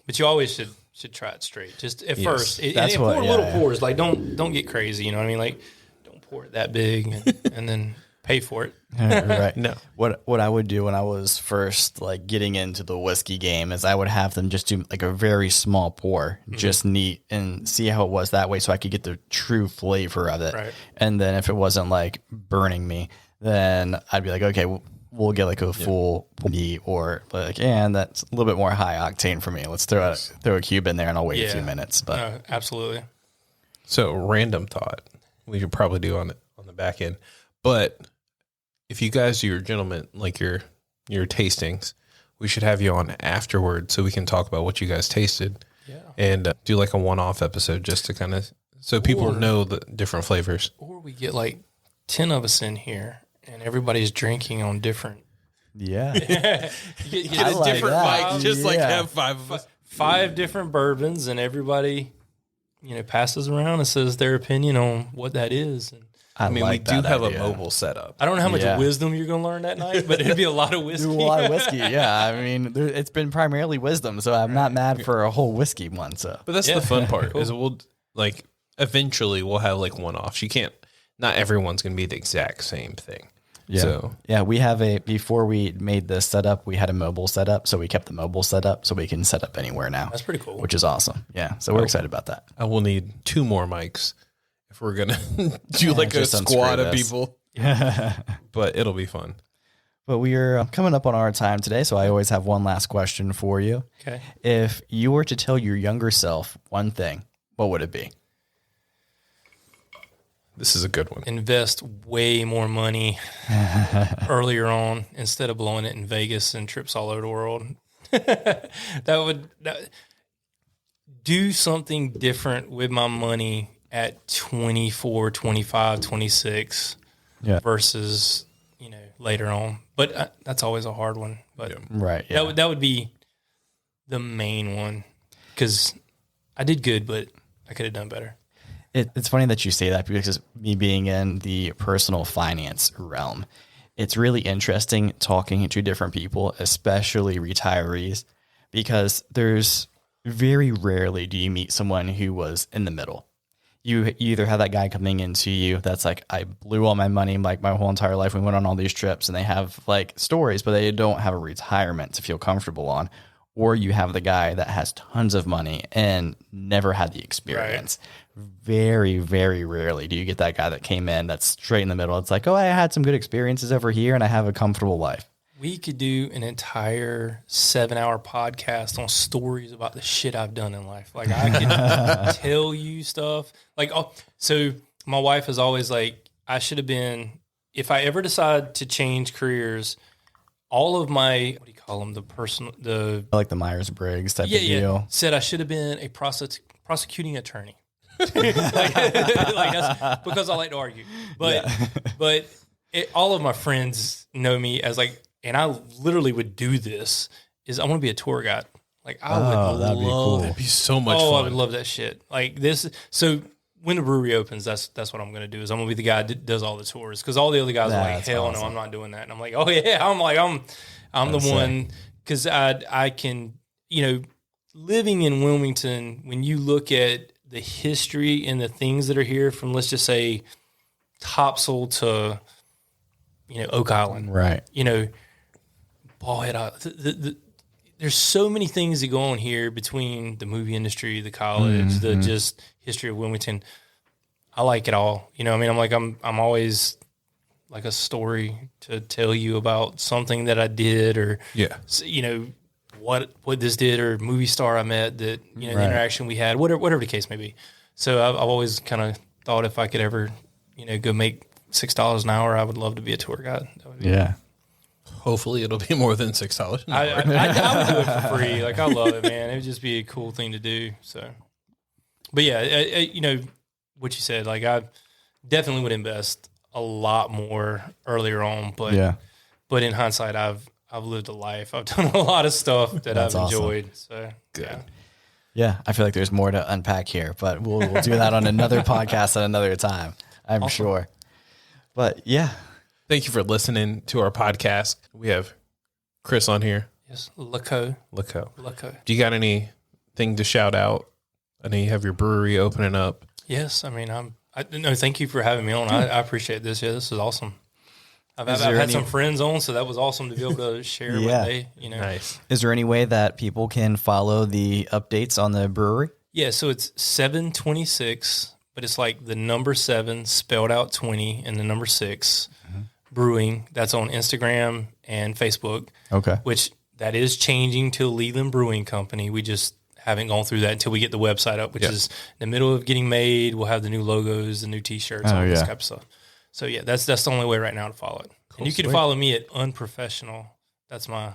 but you always should try it straight. Just at first. That's and pour little pours. Like, don't get crazy. You know what I mean? Like, don't pour it that big and then pay for it. Right. No. What I would do when I was first like getting into the whiskey game is I would have them just do like a very small pour, just neat, and see how it was that way, so I could get the true flavor of it. Right. And then if it wasn't like burning me, then I'd be like, okay, we'll get like a full neat, or like, and that's a little bit more high octane for me. Let's throw a cube in there, and I'll wait a few minutes. But absolutely. So random thought we could probably do on the back end, but if you guys do your gentlemen, like your tastings, we should have you on afterward so we can talk about what you guys tasted, and do like a one-off episode just to kind of so people know the different flavors. Or we get like 10 of us in here and everybody's drinking on different. Yeah, you get a like different mic, just like have 5 of us, 5 different bourbons, and everybody passes around and says their opinion on what that is. And I mean, like we do have a mobile setup. I don't know how much wisdom you're going to learn that night, but it'd be a lot of whiskey. A lot of whiskey, yeah. I mean, it's been primarily wisdom, so I'm not mad for a whole whiskey one. So, but that's the fun part is we'll like eventually we'll have like one-offs. You can't. Not everyone's going to be the exact same thing. Yeah. So we have before we made this setup, we had a mobile setup, so we kept the mobile setup so we can set up anywhere now. That's pretty cool, which is awesome. Yeah, so we're excited about that. I will need 2 more mics if we're gonna do like a squad of people. But it'll be fun. But we are coming up on our time today, so I always have one last question for you. Okay. If you were to tell your younger self one thing, what would it be? This is a good one. Invest way more money earlier on instead of blowing it in Vegas and trips all over the world. Do something different with my money at 24, 25, 26 versus, later on. But that's always a hard one. But that would be the main one, because I did good, but I could have done better. It's funny that you say that, because me being in the personal finance realm, it's really interesting talking to different people, especially retirees, because there's very rarely do you meet someone who was in the middle. You either have that guy coming into you that's like, I blew all my money like my whole entire life. We went on all these trips, and they have like stories, but they don't have a retirement to feel comfortable on. Or you have the guy that has tons of money and never had the experience. Right. Very, very rarely do you get that guy that came in that's straight in the middle. It's like, oh, I had some good experiences over here and I have a comfortable life. We could do an entire 7-hour podcast on stories about the shit I've done in life. Like, I could tell you stuff. Like, so my wife is always like, I should have been, if I ever decide to change careers, all of my, what do you call them? Like the Myers-Briggs type of deal. Said I should have been a prosecuting attorney. like that's because I like to argue. But all of my friends know me as like, and I literally would do this, is I want to be a tour guide. Like, I would that'd love, be cool. That'd be so much fun. I would love that shit. Like this. So when the brewery opens, that's what I'm going to do, is I'm going to be the guy that does all the tours. Cause all the other guys are like, hell awesome. No, I'm not doing that. And I'm like, oh yeah. I'm the one. Cause I can, living in Wilmington, when you look at the history and the things that are here from, let's just say, Topsail to, Oak Island. Right. Ballhead. There's so many things that go on here between the movie industry, the college, the just history of Wilmington. I like it all. I'm always like a story to tell you about something that I did, or what this did, or movie star I met that the interaction we had, whatever the case may be. So I've always kind of thought if I could ever go make $6 an hour, I would love to be a tour guide. That would be Hopefully it'll be more than $6 an hour. I would do it for free. Like, I love it, man. It would just be a cool thing to do. So, but yeah, what you said, like, I definitely would invest a lot more earlier on, but But in hindsight, I've lived a life. I've done a lot of stuff that I've enjoyed. So good. Yeah, I feel like there's more to unpack here, but we'll do that on another podcast at another time, I'm sure. But yeah. Thank you for listening to our podcast. We have Chris on here. Yes, Lacoe. Do you got anything to shout out? I know you have your brewery opening up. Yes, I mean, no, thank you for having me on. I appreciate this. Yeah, this is awesome. I've had some friends on, so that was awesome to be able to share what they, Nice. Is there any way that people can follow the updates on the brewery? Yeah, so it's 726, but it's like the number 7 spelled out 20 and the number 6 brewing. That's on Instagram and Facebook. Okay. Which that is changing to Leland Brewing Company. We just haven't gone through that until we get the website up, which is in the middle of getting made. We'll have the new logos, the new T-shirts, all this type of stuff. So yeah, that's the only way right now to follow it. Cool, and you can follow me at Unprofessional. That's my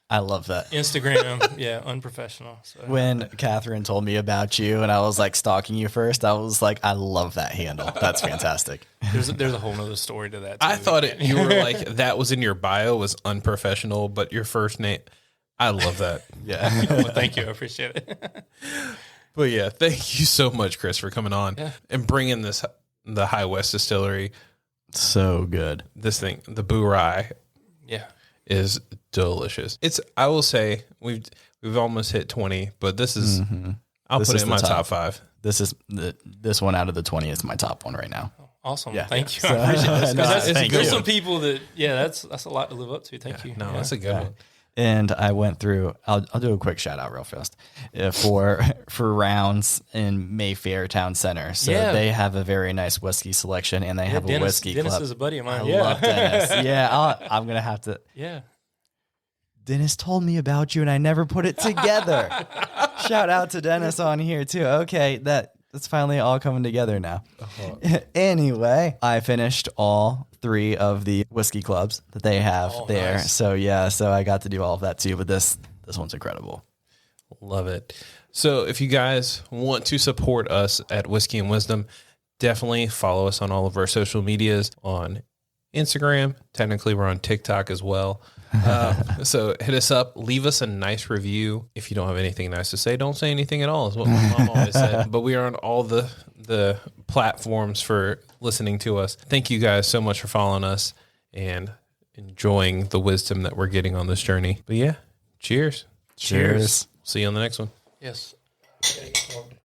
I love that. Instagram. Yeah, Unprofessional. So. When Catherine told me about you and I was like stalking you first, I was like, I love that handle. That's fantastic. There's a whole nother story to that too. I thought you were like, that was in your bio was Unprofessional, but your first name, I love that. Yeah. Well, thank you. I appreciate it. But yeah, thank you so much, Chris, for coming on and bringing the High West Distillery. So good. This thing, the Bourye, is delicious. I will say we've almost hit 20, but this is I'll put it in my top 5. This one out of the 20 is my top one right now. Awesome. Yeah. Thank you. So, I appreciate it. There's some people that that's a lot to live up to. Thank you. No, that's a good one. And I went through. I'll do a quick shout out real fast for Rounds in Mayfair Town Center. So they have a very nice whiskey selection, and they have a whiskey Dennis club. is a buddy of mine. I love Dennis. Yeah, I'm gonna have to. Yeah. Dennis told me about you, and I never put it together. Shout out to Dennis on here too. Okay, that's finally all coming together now. Anyway, I finished all 3 of the whiskey clubs that they have there. Nice. So I got to do all of that too. But this one's incredible. Love it. So if you guys want to support us at Whiskey and Wisdom, definitely follow us on all of our social medias on Instagram. Technically, we're on TikTok as well. So hit us up, leave us a nice review. If you don't have anything nice to say, don't say anything at all, is what my mom always said. But we are on all the platforms for listening to us. Thank you guys so much for following us and enjoying the wisdom that we're getting on this journey. But yeah, cheers. Cheers. See you on the next one. Yes.